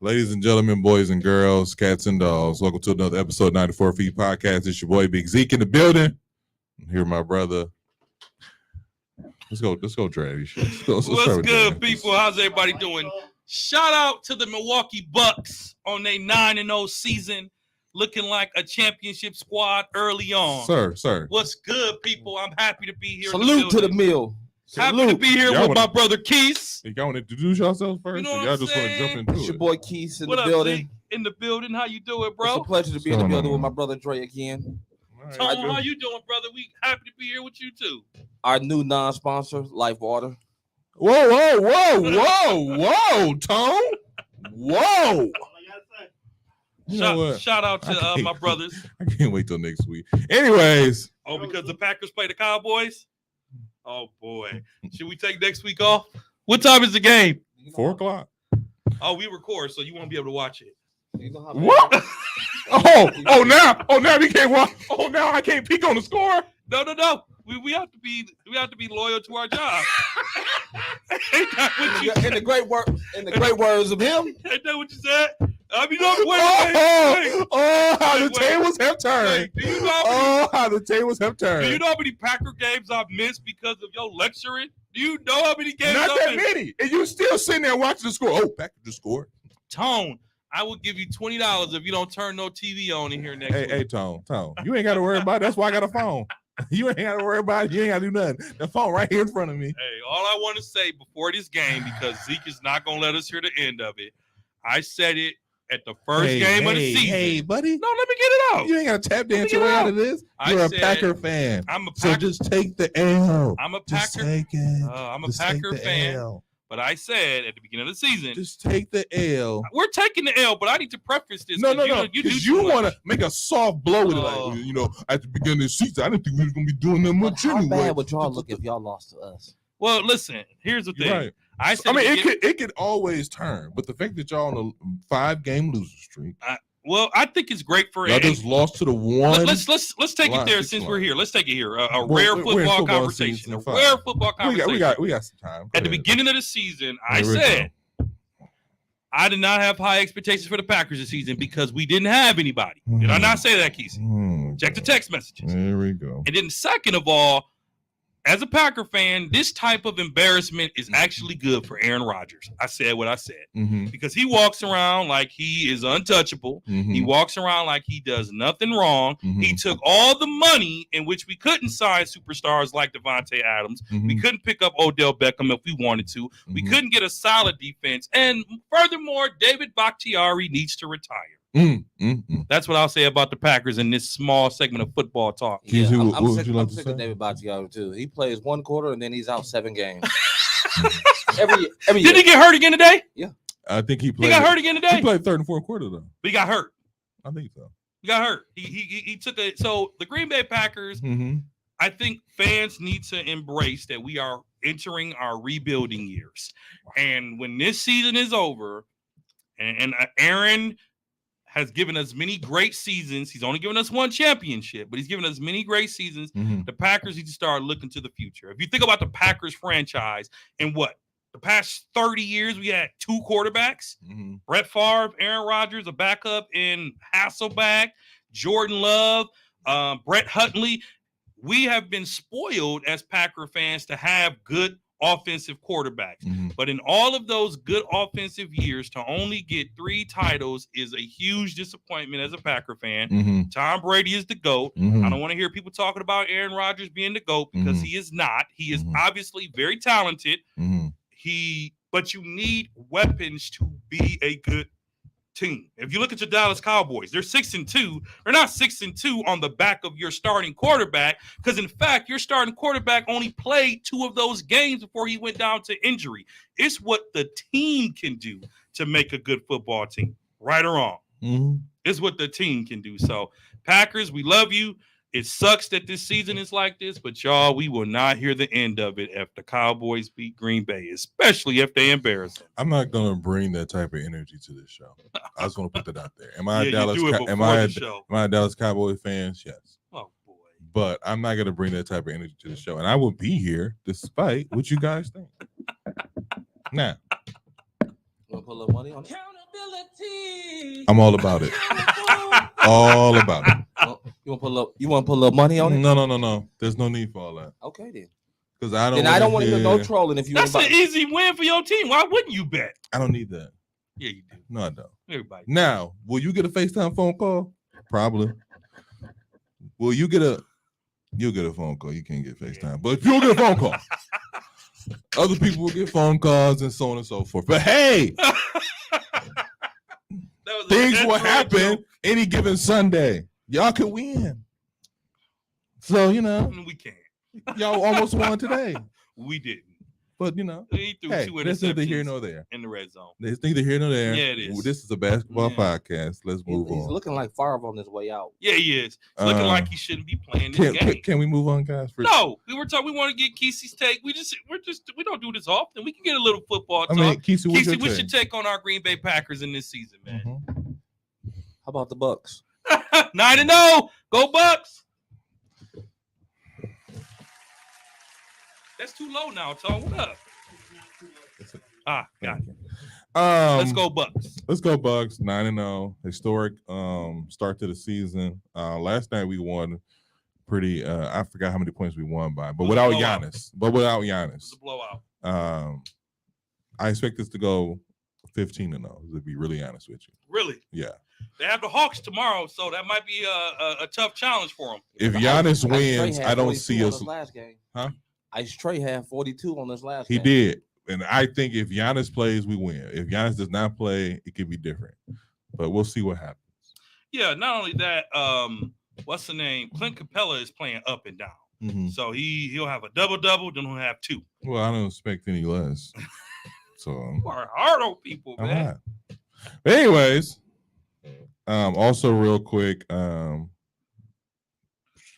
Ladies and gentlemen, boys and girls, cats and dogs, welcome to another episode 94 Feet Podcast. It's your boy Big Zeke in the building. I'm here, my brother. Let's go, Travis. What's good, people? How's everybody doing? Shout out to the Milwaukee Bucks on their 9-0 season, looking like a championship squad early on. Sir. What's good, people? I'm happy to be here. Salute to the mill. Happy to be here with my brother Keith. Y'all want to introduce yourselves first? You know or y'all just want to jump into It's your boy Keith in what the up, building. Zeke? In the building. How you doing, bro? It's a pleasure to be in the building with my brother Dre again. Right. Tone, how you doing, brother? We happy to be here with you too. Our new non-sponsor, Life Water. Whoa, Tone. Whoa. You know what? Shout out to my brothers. I can't wait till next week. Anyways. Oh, because the Packers play the Cowboys? Oh, boy. Should we take next week off? What time is the game? 4:00. Oh, we record, so you won't be able to watch it. What? now we can't watch. Oh, now I can't peek on the score. No. We have to be loyal to our job. Ain't that what you in the great words of him. Ain't that what you said? I mean, wait. How the tables have turned. Do you know how the tables have turned. Do you know how many Packer games I've missed because of your lecturing? Do you know how many games? Not I've that missed? many. And you still sitting there watching the score. Oh, Packer just scored. Tone, I will give you $20 if you don't turn no TV on in here next week. Hey, Tone. You ain't got to worry about it. That's why I got a phone. You ain't got to worry about it. You ain't got to do nothing. The phone right here in front of me. Hey, all I want to say before this game, because Zeke is not going to let us hear the end of it, I said it at the first game of the season. Hey, buddy. No, let me get it out. You ain't got to tap dance your way out of this. You're a Packer fan. I'm a Packer. So just take the L. I'm a Packer. Just take it. I'm a just Packer fan. L. But I said at the beginning of the season, just take the L. We're taking the L, but I need to preface this. No. Because you want to make a soft blow with it. Like, at the beginning of the season, I didn't think we was going to be doing that much anyway. How bad would y'all look if y'all lost to us? Well, listen, here's the thing. Right. It could always turn, but the fact that y'all on a 5-game losing streak. I think it's great for y'all just lost to the one. Let's take it there since we're here. Let's take it here. A rare football conversation. Rare football conversation. We got some time. At the beginning of the season, I said I did not have high expectations for the Packers this season because we didn't have anybody. Did I not say that, Keith? Check the text messages. There we go. And then second of all, as a Packer fan, this type of embarrassment is actually good for Aaron Rodgers. I said what I said. Because he walks around like he is untouchable. He walks around like he does nothing wrong. He took all the money in which we couldn't sign superstars like Devontae Adams. We couldn't pick up Odell Beckham if we wanted to. We couldn't get a solid defense. And furthermore, David Bakhtiari needs to retire. That's what I'll say about the Packers in this small segment of football talk. Yeah, I'm sick of David Bakhtiari too. He plays one quarter and then he's out 7 games. every year. Did he get hurt again today? Yeah. I think he played. He got hurt again today? He played third and fourth quarter though. But he got hurt. I think so. He got hurt. He took it. So the Green Bay Packers, I think fans need to embrace that we are entering our rebuilding years. And when this season is over, and Aaron has given us many great seasons. He's only given us one championship, but he's given us many great seasons. The Packers need to start looking to the future. If you think about the Packers franchise in the past 30 years, we had 2 quarterbacks, Brett Favre, Aaron Rodgers, a backup in Hasselbeck, Jordan Love, Brett Huntley. We have been spoiled as Packer fans to have good offensive quarterbacks. But in all of those good offensive years, to only get 3 titles is a huge disappointment as a Packer fan. Tom Brady is the GOAT. I don't want to hear people talking about Aaron Rodgers being the GOAT because he is not. He is obviously very talented. But you need weapons to be a good team. If you look at your Dallas Cowboys, they're 6-2. They're not 6-2 on the back of your starting quarterback, because in fact, your starting quarterback only played 2 of those games before he went down to injury. It's what the team can do to make a good football team, right or wrong. It's what the team can do. So, Packers, we love you. It sucks that this season is like this, but y'all, we will not hear the end of it if the Cowboys beat Green Bay, especially if they embarrass them. I'm not gonna bring that type of energy to this show. I just want to put that out there. Am I a Dallas Cowboy fans? Yes. Oh boy. But I'm not gonna bring that type of energy to the show, and I will be here despite what you guys think. Now, want to put a little money on it? I'm all about it. All about it. You want to put a little money on it? No. There's no need for all that. Okay then. Because I Then I don't want to hear no trolling. If you That's an easy win for your team. Why wouldn't you bet? I don't need that. Yeah, you do. No, I don't. Everybody. Now, will you get a FaceTime phone call? Probably. Will you get you'll get a phone call. You can't get FaceTime, but you'll get a phone call. Other people will get phone calls and so on and so forth. But hey, things will happen any given Sunday. Y'all can win. So, we can't. Y'all almost won today. We didn't. But, He threw hey, two that's neither here interceptions nor there. in the red zone. It's neither here nor there. Yeah, it is. This is a basketball podcast. Let's move on. He's looking like Favre on his way out. Yeah, he is. It's looking like he shouldn't be playing this game. Can we move on, guys? No, we were talking. We want to get Kesey's take. We don't do this often. We can get a little football talk. Kesey, what's your take on our Green Bay Packers in this season, man? Mm-hmm. How about the Bucks? 9-0. Go Bucks. That's too low now, Tom. What up? Got it. Let's go Bucks. Let's go Bucks. 9-0. Historic start to the season. Last night we won pretty. I forgot how many points we won by, but without Giannis. It's a blowout. I expect this to go 15-0. To be really honest with you. Really? Yeah. They have the Hawks tomorrow, so that might be a tough challenge for them. If Giannis wins, I don't see us. Last game. Huh? Ice Trey had 42 on this last game. He did. And I think if Giannis plays, we win. If Giannis does not play, it could be different. But we'll see what happens. Yeah, not only that, what's the name? Clint Capella is playing up and down. Mm-hmm. So he'll have a double-double, then he'll have two. Well, I don't expect any less. So you are hard on people, man. Right. But anyways, also real quick,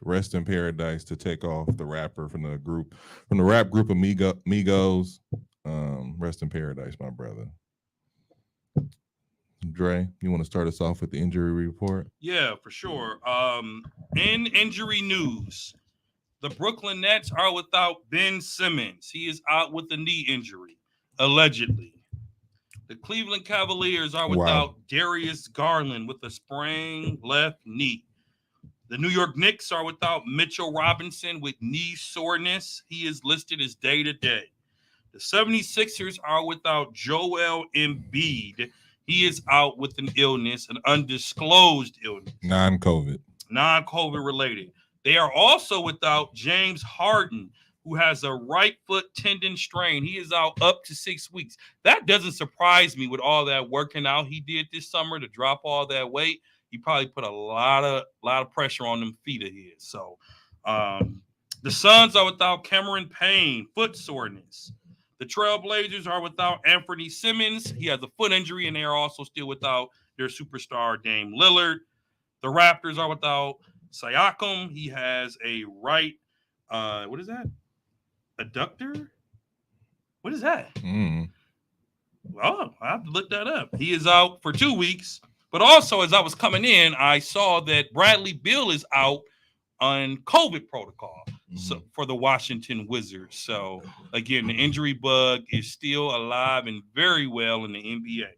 Rest in Paradise to take off the rapper from the rap group of Migos. Rest in Paradise, my brother. Dre, you want to start us off with the injury report? Yeah, for sure. In injury news, the Brooklyn Nets are without Ben Simmons. He is out with a knee injury, allegedly. The Cleveland Cavaliers are without Darius Garland with a sprained left knee. The New York Knicks are without Mitchell Robinson with knee soreness. He is listed as day-to-day. The 76ers are without Joel Embiid. He is out with an illness, an undisclosed illness. Non-COVID related. They are also without James Harden, who has a right foot tendon strain. He is out up to 6 weeks. That doesn't surprise me with all that working out he did this summer to drop all that weight. He probably put a lot of pressure on them feet of his. So the Suns are without Cameron Payne, foot soreness. The Trailblazers are without Anthony Simmons. He has a foot injury, and they are also still without their superstar Dame Lillard. The Raptors are without Siakam. He has a right, what is that? Adductor? What is that? Well, I have to look that up. He is out for 2 weeks. But also, as I was coming in, I saw that Bradley Beal is out on COVID protocol for the Washington Wizards. So, again, the injury bug is still alive and very well in the NBA.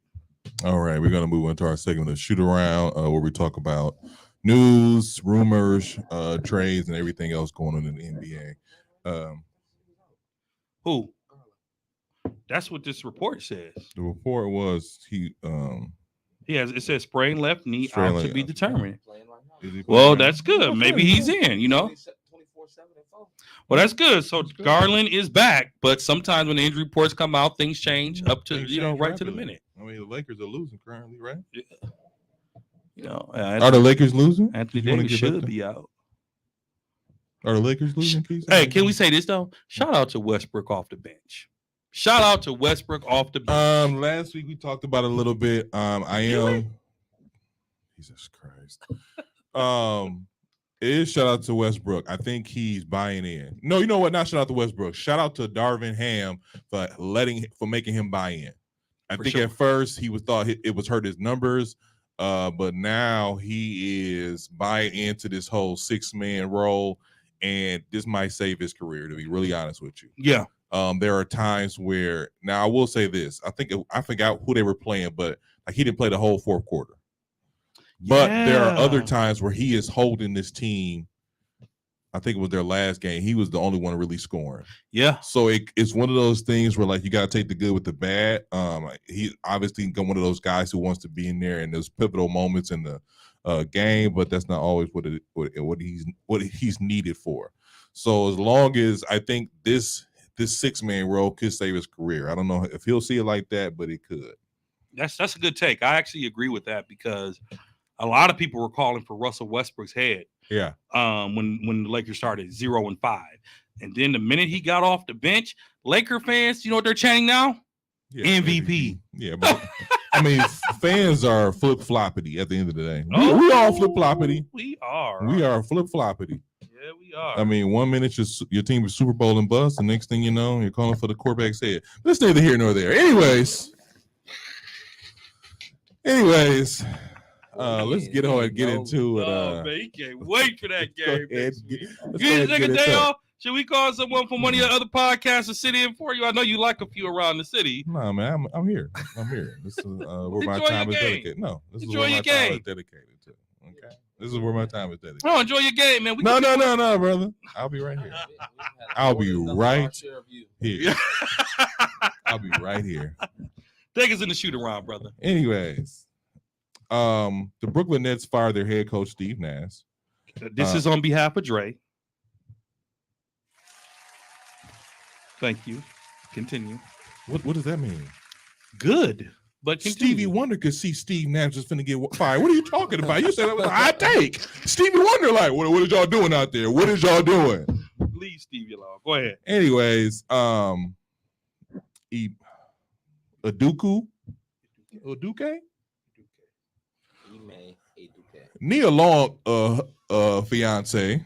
All right, we're going to move into our segment of Shoot Around, where we talk about news, rumors, trades, and everything else going on in the NBA. Who? That's what this report says. The report was it says sprained left knee out to be determined. Well, that's good. Maybe he's in, 24/7. Well, that's good. So Garland is back, but sometimes when the injury reports come out, things change up to right to the minute. I mean, the Lakers are losing currently, right? Yeah. Are the Lakers losing? Anthony Davis should be out. Are the Lakers losing? Hey, can we say this though? Shout out to Westbrook off the bench. Shout out to Westbrook off the bench. Last week we talked about it a little bit. Jesus Christ. It is shout out to Westbrook. I think he's buying in. No, you know what? Not shout out to Westbrook. Shout out to Darvin Ham for making him buy in. I think at first he thought it was hurt his numbers, but now he is buying into this whole 6-man role, and this might save his career. To be really honest with you, yeah. There are times where now I will say this. I forgot who they were playing, but Like he didn't play the whole fourth quarter. But there are other times where he is holding this team. I think it was their last game. He was the only one really scoring. Yeah. So it's one of those things where like you got to take the good with the bad. He obviously one of those guys who wants to be in there in those pivotal moments in the game, but that's not always what he's needed for. So as long as I think this 6-man role could save his career. I don't know if he'll see it like that, but it could. That's a good take. I actually agree with that because a lot of people were calling for Russell Westbrook's head. Yeah. When the Lakers started 0-5. And then the minute he got off the bench, Laker fans, you know what they're chanting now? Yeah, MVP. Yeah, but I mean, fans are flip-floppity at the end of the day. We all flip-floppity. We are. We are flip-floppity. Yeah, we are. I mean, 1 minute your team is Super Bowl and bust, the next thing you know, you're calling for the quarterback's head. Let's neither here nor there. Anyways, let's get into it. Man, you can't wait for that game. You take a day off. Should we call someone from one of your other podcasts to sit in for you? I know you like a few around the city. No, man, I'm here. This is where my time is dedicated. No, this is where my time is dedicated to. Okay, this is where my time is dedicated. Oh, enjoy your game, man. No, brother. I'll be right here. I'll be right here. I'll be right here. Take us in the shoot around, brother. Anyways, the Brooklyn Nets fired their head coach Steve Nash. This is on behalf of Dre. Thank you. Continue. What does that mean? Good. But continue. Stevie Wonder could see Steve Nash just finna get fired. What are you talking about? You said that was a hot take. Stevie Wonder, like, what is y'all doing out there? What is y'all doing? Leave Stevie alone. Go ahead. Anyways, Udoka? Nia Long, fiance,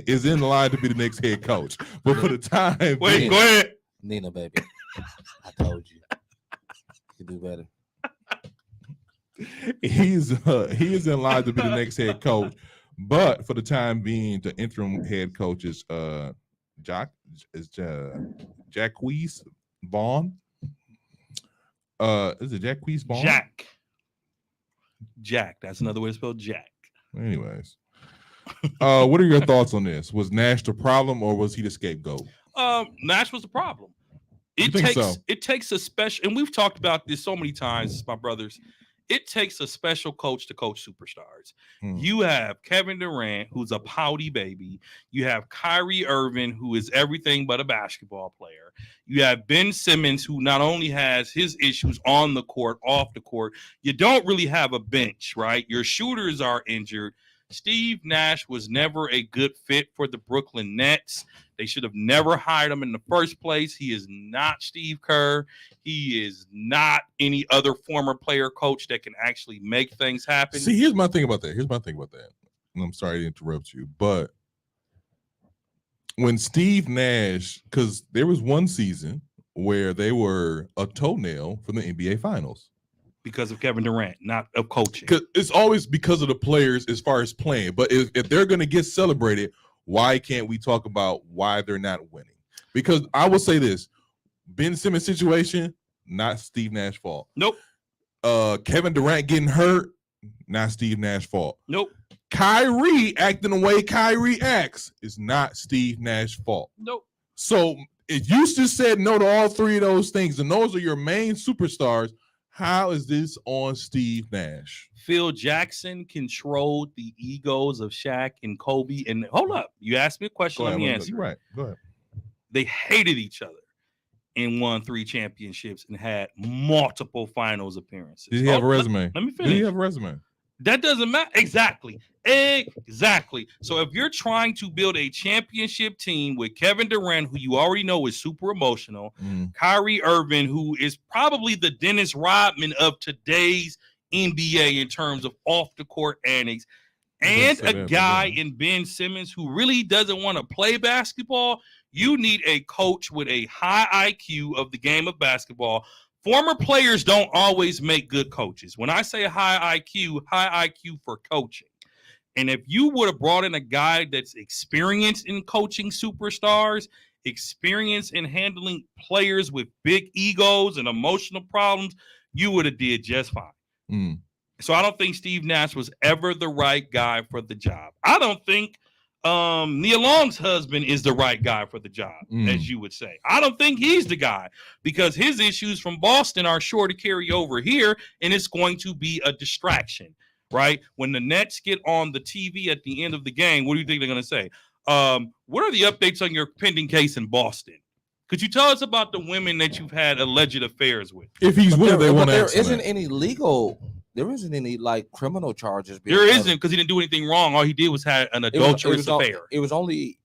is in line to be the next head coach. But for the time being, go ahead. Nina, baby. I told you. You do better. He is in line to be the next head coach. But for the time being, the interim head coach is Jacquees Vaughn. Is it Jacquees Vaughn? Jack. That's another way to spell Jack. Anyways, what are your thoughts on this? Was Nash the problem or was he the scapegoat? Nash was the problem. It takes a special, and we've talked about this so many times, my brothers. It takes a special coach to coach superstars. You have Kevin Durant, who's a pouty baby. You have Kyrie Irving, who is everything but a basketball player. You have Ben Simmons, who not only has his issues on the court, off the court. You don't really have a bench, right? Your shooters are injured. Steve Nash was never a good fit for the Brooklyn Nets. They should have never hired him in the first place. He is not Steve Kerr. He is not any other former player coach that can actually make things happen. See, here's my thing about that. And I'm sorry to interrupt you, but when Steve Nash, because there was one season where they were a toenail from the NBA Finals. Because of Kevin Durant, not of coaching. It's always because of the players as far as playing. But if they're going to get celebrated, why can't we talk about why they're not winning? Because I will say this, Ben Simmons situation, not Steve Nash's fault. Nope. Kevin Durant getting hurt, not Steve Nash's fault. Nope. Kyrie acting the way Kyrie acts is not Steve Nash's fault. Nope. So if you just said no to all three of those things, and those are your main superstars, how is this on Steve Nash? Phil Jackson controlled the egos of Shaq and Kobe. And hold up, you asked me a question. Let me answer. You're right. Go ahead. They hated each other and won 3 championships and had multiple finals appearances. Did he have a resume? Let me finish. Did he have a resume? That doesn't matter. Exactly. So if you're trying to build a championship team with Kevin Durant, who you already know is super emotional, Kyrie Irving, who is probably the Dennis Rodman of today's NBA in terms of off the court antics, and a guy in Ben Simmons who really doesn't want to play basketball, you need a coach with a high IQ of the game of basketball. Former players don't always make good coaches. When I say high IQ for coaching. And if you would have brought in a guy that's experienced in coaching superstars, experienced in handling players with big egos and emotional problems, you would have did just fine. So I don't think Steve Nash was ever the right guy for the job. I don't think Nia Long's husband is the right guy for the job, as you would say. I don't think he's the guy because his issues from Boston are sure to carry over here, and it's going to be a distraction, right? When the Nets get on the TV at the end of the game, what do you think they're going to say? What are the updates on your pending case in Boston? Could you tell us about the women that you've had alleged affairs with? If he's winning, they want to answer. There isn't any legal. There isn't any like criminal charges. There isn't because he didn't do anything wrong. All he did was have an adulterous affair. It was only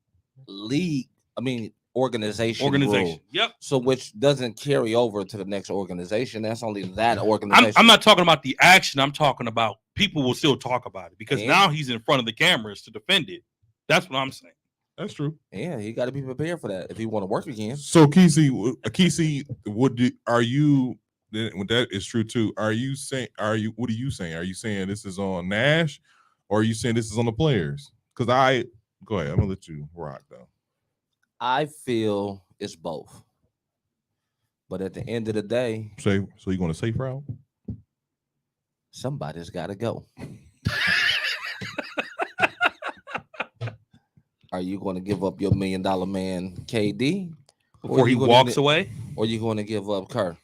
organization. Rule. Yep. So which doesn't carry over to the next organization. That's only that organization. I'm not talking about the action. I'm talking about people will still talk about it because now he's in front of the cameras to defend it. That's what I'm saying. That's true. Yeah, he got to be prepared for that if he want to work again. So Kesey, are you? When that is true too, what are you saying? Are you saying this is on Nash, or are you saying this is on the players? Because go ahead, I'm gonna let you rock though. I feel it's both, but at the end of the day, so you going to safe route? Somebody's got to go. Are you going to give up your $1 million man KD before he walks away, or are you going to give up Kerr?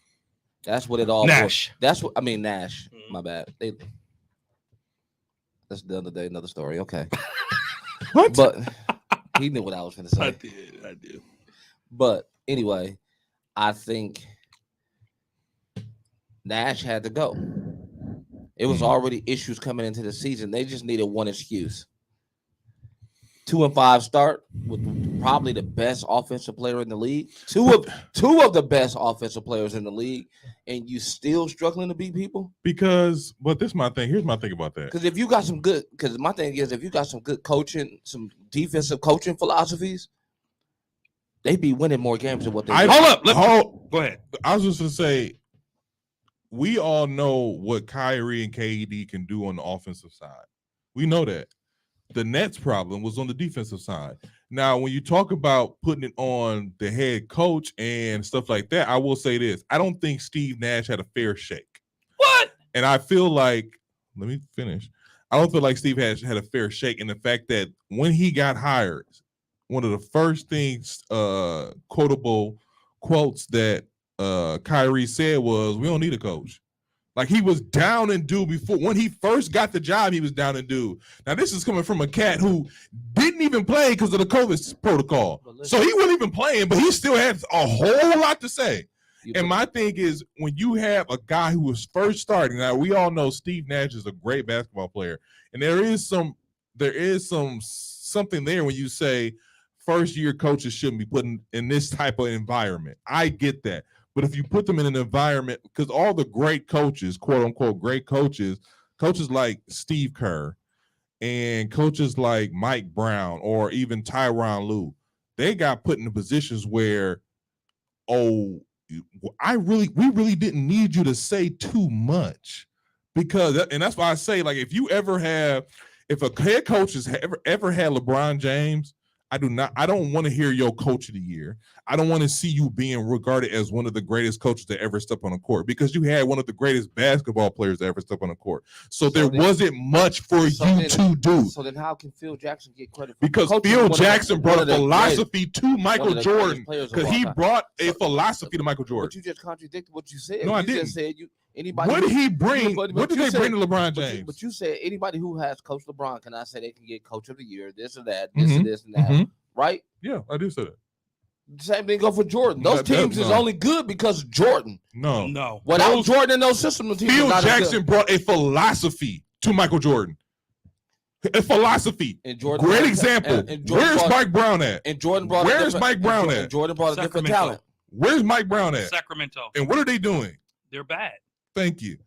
That's what it all. Nash. That's what I mean. Nash. My bad. That's the other day. Another story. Okay. What? But he knew what I was going to say. I did. But anyway, I think Nash had to go. It was already issues coming into the season. They just needed one excuse. 2-5 start with probably the best offensive player in the league. Two of the best offensive players in the league, and you still struggling to beat people? But this is my thing. Here's my thing about that. Because if you got some good coaching, some defensive coaching philosophies, they be winning more games than what they Go ahead. I was just gonna say, we all know what Kyrie and KD can do on the offensive side. We know that. The Nets' problem was on the defensive side. Now, when you talk about putting it on the head coach and stuff like that, I will say this. I don't think Steve Nash had a fair shake. What? And I feel like, let me finish. I don't feel like Steve Nash had a fair shake in the fact that when he got hired, one of the first things, quotable quotes that Kyrie said was, we don't need a coach. Like he was down and due before. When he first got the job, he was down and due. Now, this is coming from a cat who didn't even play because of the COVID protocol. So he wasn't even playing, but he still had a whole lot to say. And my thing is, when you have a guy who was first starting, now we all know Steve Nash is a great basketball player. And there is something there when you say first year coaches shouldn't be put in this type of environment. I get that. But if you put them in an environment, because all the great coaches, quote unquote, great coaches like Steve Kerr and coaches like Mike Brown or even Tyronn Lue, they got put in positions where, we really didn't need you to say too much. And that's why I say, like, if a head coach has ever had LeBron James, I don't want to hear your coach of the year. I don't want to see you being regarded as one of the greatest coaches to ever step on the court because you had one of the greatest basketball players to ever step on the court. So there wasn't much for you to do. So then how can Phil Jackson get credit? Because Phil Jackson brought a philosophy to Michael Jordan because he brought a philosophy to Michael Jordan. But you just contradicted what you said. No, I didn't. Just said anybody. What did he bring? What did they bring to LeBron James? But you said anybody who has Coach LeBron can I say they can get Coach of the Year, this or that, this and this and that, right? Yeah, I do say that. Same thing go for Jordan. Those teams is only good because of Jordan. No. Without Jordan in those systems, Phil Jackson brought a philosophy to Michael Jordan. A philosophy. Great example. Where's Mike Brown at? And Jordan brought. Where's Mike Brown at? Jordan brought a different talent. Where's Mike Brown at? Sacramento. And what are they doing? They're bad. Thank you.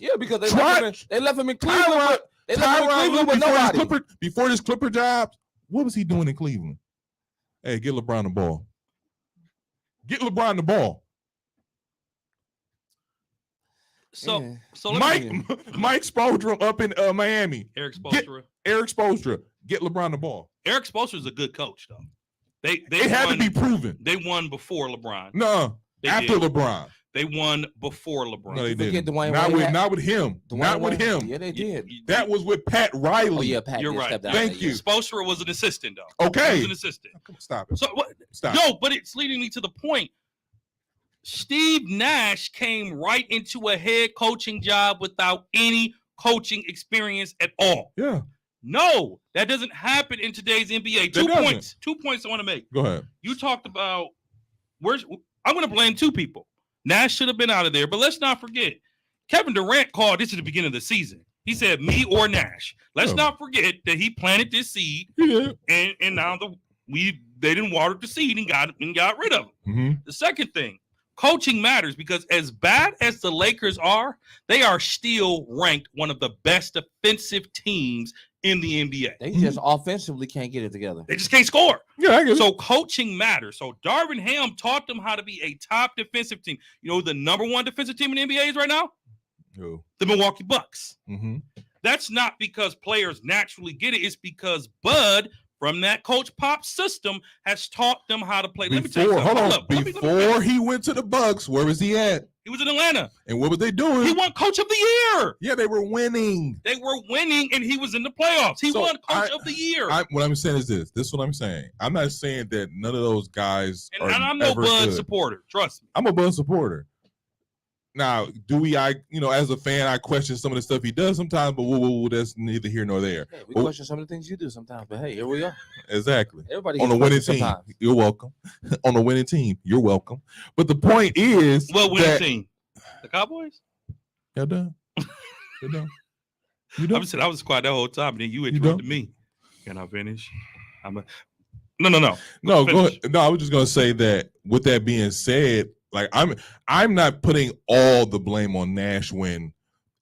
Yeah, because they left him in Cleveland. They left him in Cleveland with nobody. Before this Clipper job, what was he doing in Cleveland? Hey, get LeBron the ball. Get LeBron the ball. So Mike Spoelstra up in Miami. Eric Spoelstra. Eric Spoelstra. Get LeBron the ball. Eric Spoelstra is a good coach, though. They had to be proven. They won before LeBron. No, after LeBron. They won before LeBron. No, they forget didn't. Dwayne Not Wade with had- not with him. Dwayne Not with Wade- him. Yeah, they did. That was with Pat Riley. Oh yeah, Pat. You're did right. step down Thank there, you. yeah. Spoelstra was an assistant, though. He Okay. was an assistant. Stop it. So what? Stop. No, but it's leading me to the point. Steve Nash came right into a head coaching job without any coaching experience at all. Yeah. No, that doesn't happen in today's NBA. It doesn't. 2 points I want to make. Go ahead. You talked about I'm going to blame two people. Nash should have been out of there, but let's not forget Kevin Durant called this at the beginning of the season. He said me or Nash. Let's Oh. not forget that he planted this seed, Yeah. and now they didn't water the seed and got rid of him. Mm-hmm. The second thing, coaching matters because as bad as the Lakers are, they are still ranked one of the best defensive teams in the NBA. They just offensively can't get it together. They just can't score. Yeah, I get it. So coaching matters. So Darvin Ham taught them how to be a top defensive team. You know, the number one defensive team in the NBA is right now? Who? The Milwaukee Bucks. Mm-hmm. That's not because players naturally get it. It's because Bud from that Coach Pop system has taught them how to play. Let me tell you Before, something. hold Hold on. up. Let me Before he went to the Bucks, where was he at? He was in Atlanta. And what were they doing? He won Coach of the Year. Yeah, they were winning. They were winning, and he was in the playoffs. He So won Coach I- of the Year. What I'm saying is this. This is what I'm saying. I'm not saying that none of those guys and are I'm no ever Bud good. supporter. Trust me. I'm a Bud supporter. Now, as a fan, I question some of the stuff he does sometimes, but that's neither here nor there. Yeah, we Oh. question some of the things you do sometimes, but hey, here we are. Exactly. Everybody On gets a winning questions team, sometimes. you're welcome. On a winning team, you're welcome. But the point is, What winning that team? The Cowboys? you're done. You're done. You I done. was quiet that whole time, and then you You interrupted me. Can I finish? No. No, go Finish. ahead. No, I was just gonna say that. With that being said, like I'm not putting all the blame on Nash when,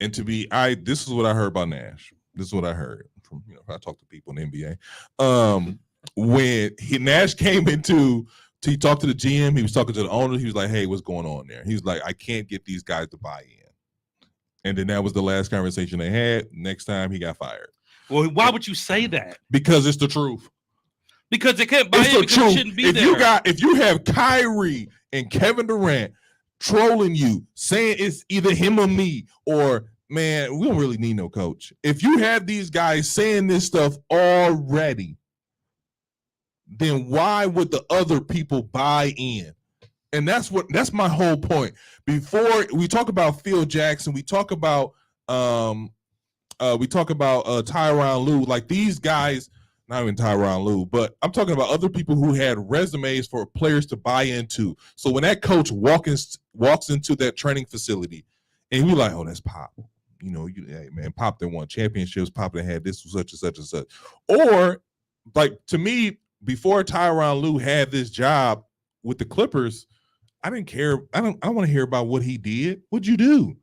and this is what I heard about Nash. This is what I heard from I talked to people in the NBA. When Nash came he talked to the GM, he was talking to the owner. He was like, "Hey, what's going on there?" He was like, "I can't get these guys to buy in." And then that was the last conversation they had. Next time he got fired Well, why would you say that? because it's the truth. Because they can't buy It's it the because it truth. shouldn't be If there. if you have Kyrie and Kevin Durant trolling you, saying it's either him or me, or man, we don't really need no coach. If you have these guys saying this stuff already, then why would the other people buy in? And that's my whole point. Before we talk about Phil Jackson, we talk about Tyronn Lue, like these guys. Not even Tyronn Lue, but I'm talking about other people who had resumes for players to buy into. So when that coach walks into that training facility, and you're like, "Oh, that's Pop," hey man, Pop that won championships, Pop that had this such and such and such. Or like to me, before Tyronn Lue had this job with the Clippers, I didn't care. I don't want to hear about what he did. What'd you do?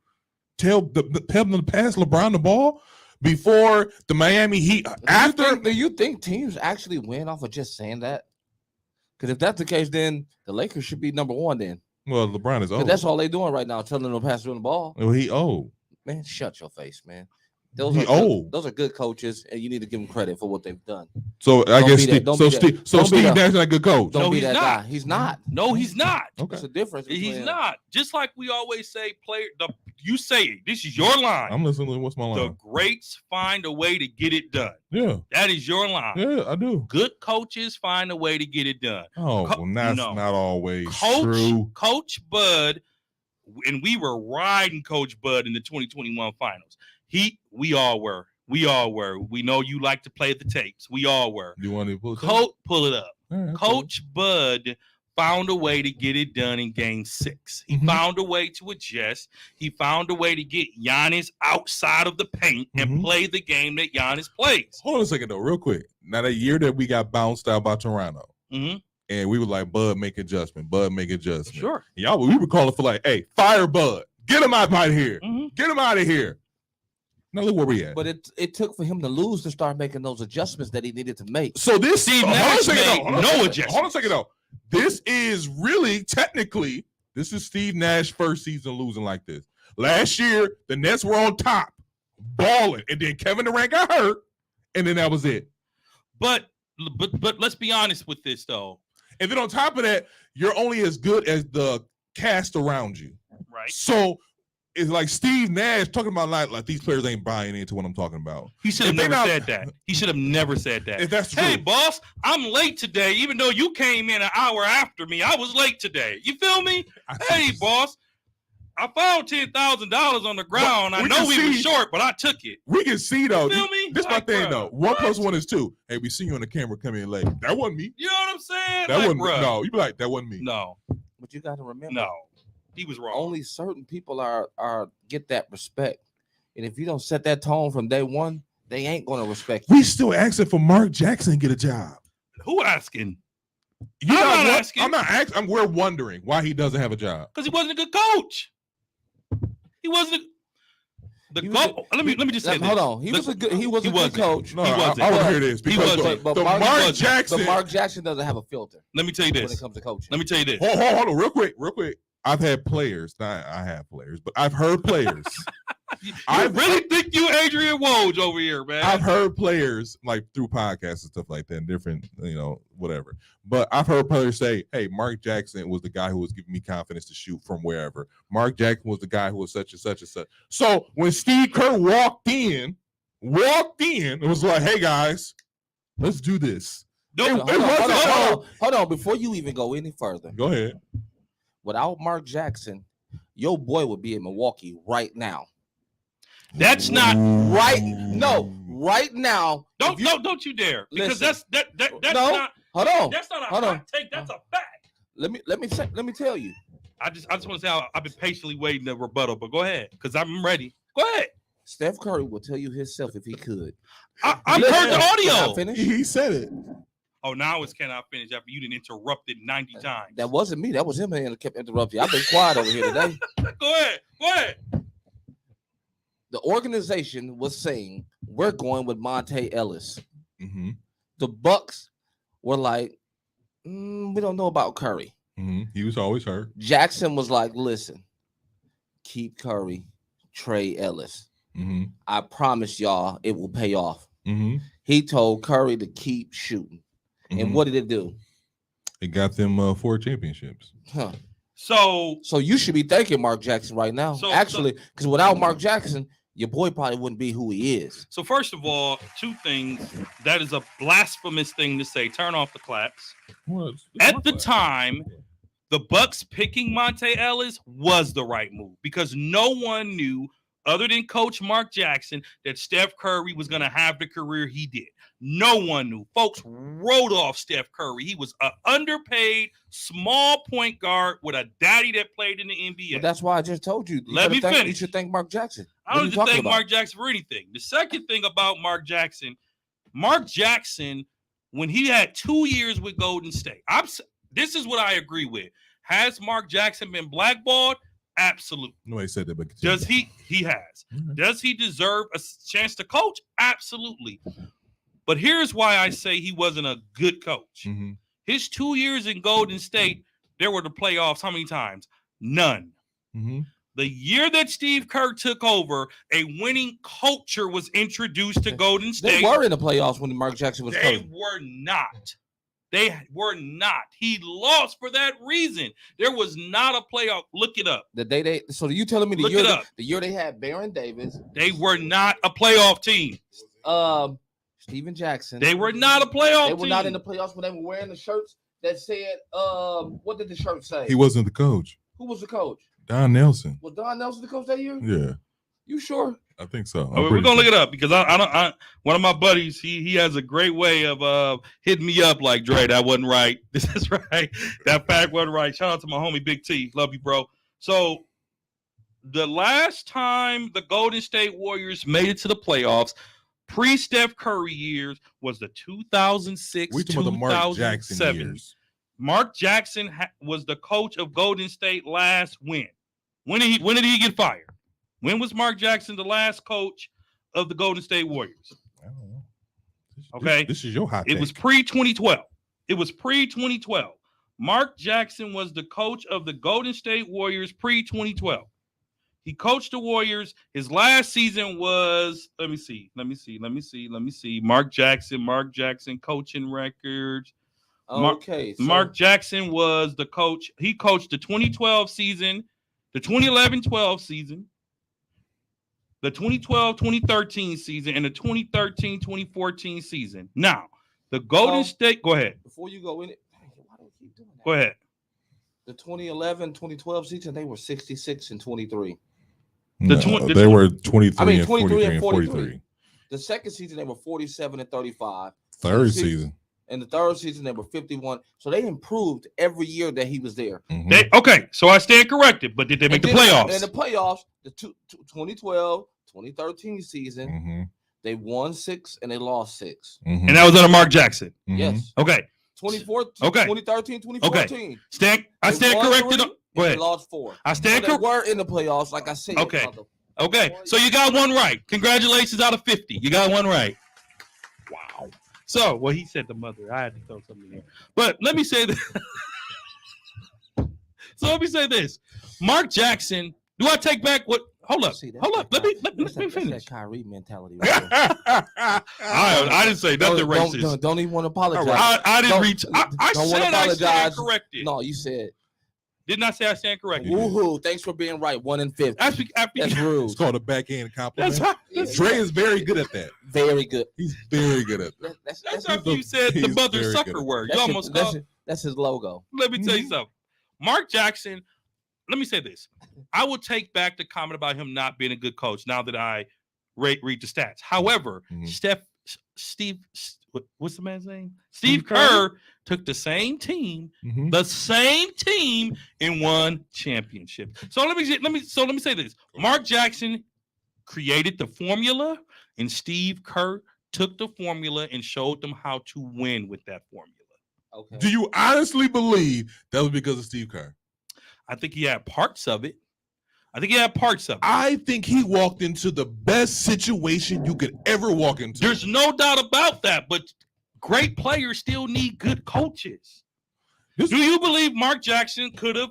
Tell them to pass LeBron the ball? Before the Miami Heat, Do you think teams actually win off of just saying that? Because if that's the case, then the Lakers should be number one. Then LeBron is 'Cause old. that's all they doing right now, telling them to pass them the ball. Well, he old. Man, shut your face, man. He are good, old. those are good coaches, and you need to give them credit for what they've done. So I Don't guess be that- Steve, don't so be that- Steve, so don't be Steve that- Nash is not a good coach. Don't No, be he's that not. guy. He's not. No, he's not. Okay. It's a difference. He's between- not. Just like we always say, you say it. This is your line. I'm listening. What's my The line? greats find a way to get it done. Yeah, That is your line. yeah, I do. Good coaches find a way to get it done. Oh, Co- well, that's no. not always true. Coach Bud, and we were riding Coach Bud in the 2021 finals. We all were. We know you like to play the tapes. We all were. You want to pull it? Pull it up. All right, Coach Bud found a way to get it done in game 6. He Mhm. found a way to adjust. He found a way to get Giannis outside of the paint and Mhm. play the game that Giannis plays. Hold on a second though, real quick. Now that year that we got bounced out by Toronto, Mm-hmm. and we were like, "Bud, make adjustment. Bud, make adjustment." Sure. We were calling for like, "Hey, fire Bud. Get him out of here. Mhm. Get him out of here." Now look where we at. But it took for him to lose to start making those adjustments that he needed to make. So this Steve hold on a Nash second made though, hold on a no second. adjustments. Hold on a second though. This is really technically this is Steve Nash first season losing like this. Last year, the Nets were on top, balling, and then Kevin Durant got hurt, and then that was it. But let's be honest with this though. And then on top of that, you're only as good as the cast around you. Right. So it's like Steve Nash talking about like these players ain't buying into what I'm talking about. He should have never said that. He should have never said that. If that's true. Hey, boss, I'm late today, even though you came in an hour after me. I was late today. You feel me? Hey, boss, I found $10,000 on the ground. I know we were short, but I took it. We can see though. You feel me? This like, my thing bro, though. 1 + 1 is 2. Hey, we see you on the camera coming in late. That wasn't me. You know what I'm saying? That like, wasn't bro. no. You be like, that wasn't me. No. But you got to remember, No. He was wrong. only certain people are get that respect, and if you don't set that tone from day one, they ain't gonna respect you. We still asking for Mark Jackson to get a job. Who asking? You're I'm not asking. I'm not asking. We're wondering why he doesn't have a job. Because he wasn't a good coach. He wasn't. Let me just say this. Hold on. He was a good coach. No, He wasn't. I want to hear this He because wasn't. the Mark Mark Jackson. But Mark Jackson doesn't have a filter Let me tell you when it this. comes to coaching. Let me tell you this. Hold on, real quick. I've had players. Not I have players, but I've heard players. I really think you Adrian Woj over here, man. I've heard players like through podcasts and stuff like that, and different, whatever. But I've heard players say, "Hey, Mark Jackson was the guy who was giving me confidence to shoot from wherever. Mark Jackson was the guy who was such and such and such." So when Steve Kerr walked in, it was like, "Hey guys, let's do this." Don't- Hold on. Before you even go any further, Go ahead. without Mark Jackson, your boy would be in Milwaukee right now. That's not Right? No, right now. Don't you dare, because Listen. that's No. not Hold on. that's not a Hold on. hot take. That's a fact. Let me tell you. I just want to say I've been patiently waiting the rebuttal, but go ahead because I'm ready. Go ahead. Steph Curry will tell you himself if he could. I've Listen, heard the can I audio. finish? He said it. Oh, now it's can I finish after you didn't interrupt it 90 times. That wasn't me. That was him that kept interrupting. I've been quiet over here today. Go ahead. The organization was saying we're going with Monte Ellis. Mm-hmm. The Bucks were like, we don't know about Curry. Mm-hmm. He was always hurt. Jackson was like, listen, keep Curry, trade Ellis. Mm-hmm. I promise y'all it will pay off. Mm-hmm. He told Curry to keep shooting. And what did it do? It got them 4 championships. Huh. So You should be thanking Mark Jackson right now. Actually, because without Mark Jackson, your boy probably wouldn't be who he is. So first of all, 2 things. That is a blasphemous thing to say. Turn off the claps. At the time, the Bucks picking Monte Ellis was the right move because no one knew, other than Coach Mark Jackson, that Steph Curry was going to have the career he did. No one knew. Folks wrote off Steph Curry. He was an underpaid, small point guard with a daddy that played in the NBA. But that's why I just told you. Let me finish. You should thank Mark Jackson. I don't just thank Mark Jackson for anything. The second thing about Mark Jackson, when he had 2 years with Golden State, this is what I agree with. Has Mark Jackson been blackballed? Absolutely. Nobody said that, but Does he? He has. Mm-hmm. Does he deserve a chance to coach? Absolutely. But here's why I say he wasn't a good coach. Mm-hmm. His 2 years in Golden State, there were the playoffs how many times? None. Mm-hmm. The year that Steve Kerr took over, a winning culture was introduced to Golden State. They were in the playoffs when Mark Jackson was They coaching. were not. They were not. He lost for that reason. There was not a playoff. Look it up. The day so you telling me Look it up. the year they had Baron Davis, They were not a playoff team. Steven Jackson. They were not a playoff They team. were not in the playoffs when they were wearing the shirts that said, what did the shirt say? He wasn't the coach. Who was the coach? Don Nelson. Was Don Nelson the coach that year? Yeah, You sure? I think so. We're gonna look it up because I one of my buddies he has a great way of hitting me up like, Dre, that wasn't right. This is right. That fact wasn't right. Shout out to my homie Big T. Love you, bro. So the last time the Golden State Warriors made it to the playoffs, pre-Steph Curry years, was the 2006 We talking about the Mark Jackson 2007. years. Mark Jackson was the coach of Golden State last when? When did he get fired? When was Mark Jackson the last coach of the Golden State Warriors? I don't know. Okay. This is your hot It take. was pre-2012. It was pre-2012. Mark Jackson was the coach of the Golden State Warriors pre-2012. He coached the Warriors. His last season was, let me see. Mark Jackson coaching records. Okay. Mark Jackson was the coach. He coached the 2012 season, the 2011-12 season, the 2012-2013 season, and the 2013-2014 season. Now, the Golden State. Go ahead. Before you go in it, why do you keep doing that? Go ahead. The 2011-2012 season, they were 66 and 23. They were 23 and 23 and 43. The second season, they were 47 and 35. Third season. And the third season, they were 51. So they improved every year that he was there. Mm-hmm. Okay, so I stand corrected, but did they make the playoffs? In the playoffs, the 2012, 2013 season, mm-hmm. they won 6 and they lost 6. Mm-hmm. And that was under Mark Jackson. Mm-hmm. Yes. Okay. 2013, 2014. Okay. I stand corrected. Go ahead. They lost 4. I stand corrected. They were in the playoffs, like I said. Okay. So you got one right. Congratulations out of 50. You got one right. Wow. So, well, he said the mother. I had to throw something in here. But let me say this. So let me say this. Mark Jackson, do I take back what? Hold up. Let me finish. That's that Kyrie mentality. I didn't say nothing racist. Don't even want to apologize. I didn't reach. I said I stand corrected. No, you said. Didn't I say I stand corrected? Woohoo! Thanks for being right. 1 in 50. That's rude. It's called a backhand compliment. That's Dre is very good at that. Very good. He's very good at that. That's after you said the mother sucker word. You almost called. That's his logo. Let me tell you something. Mark Jackson. Let me say this. I will take back the comment about him not being a good coach now that I read the stats. However, what's the man's name? Steve Kerr took the same team, and won championship. So let me say this. Mark Jackson created the formula, and Steve Kerr took the formula and showed them how to win with that formula. Okay. Do you honestly believe that was because of Steve Kerr? I think he had parts of it. I think he walked into the best situation you could ever walk into. There's no doubt about that, but great players still need good coaches. Do you believe Mark Jackson could have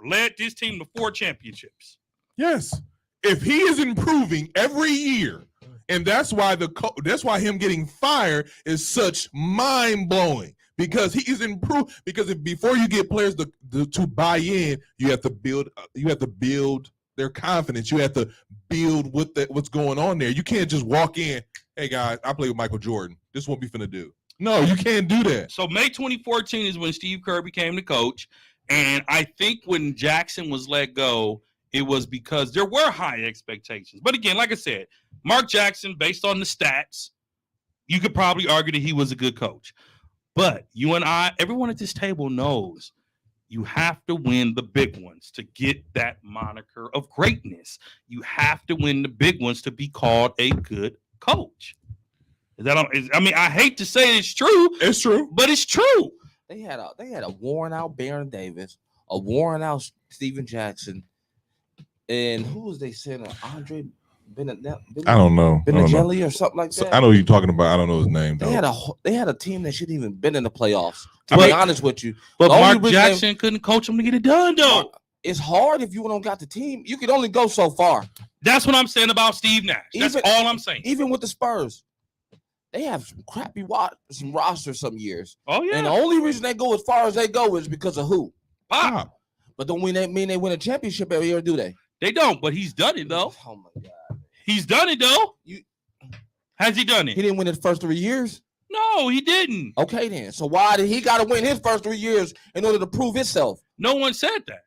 led this team to 4 championships? Yes. If he is improving every year, and that's why that's why him getting fired is such mind-blowing. Because he is improved. Because before you get players to buy in, you have to build their confidence. You have to build what's going on there. You can't just walk in. Hey guys, I play with Michael Jordan. This is what we finna do. No, you can't do that. So May 2014 is when Steve Kerr became the coach, and I think when Jackson was let go, it was because there were high expectations. But again, like I said, Mark Jackson, based on the stats, you could probably argue that he was a good coach. But you and I, everyone at this table knows you have to win the big ones to get that moniker of greatness. You have to win the big ones to be called a good coach. I hate to say it's true. It's true. But it's true. They had a worn out Baron Davis, a worn out Steven Jackson, and who was they center? Andre I don't know. Benegelli or something like that. So I know who you're talking about. I don't know his name. They had a team that shouldn't even been in the playoffs. To be honest with you, but Mark Jackson couldn't coach them to get it done, though. It's hard if you don't got the team. You can only go so far. That's what I'm saying about Steve Nash. That's all I'm saying. Even with the Spurs, they have some crappy rosters some years. Oh yeah. And the only reason they go as far as they go is because of who? Pop. But don't mean they win a championship every year, do they? They don't. But he's done it though. Oh my God. He's done it though. Has he done it? He didn't win his first 3 years. No, he didn't. Okay, then. So why did he got to win his first 3 years in order to prove himself? No one said that.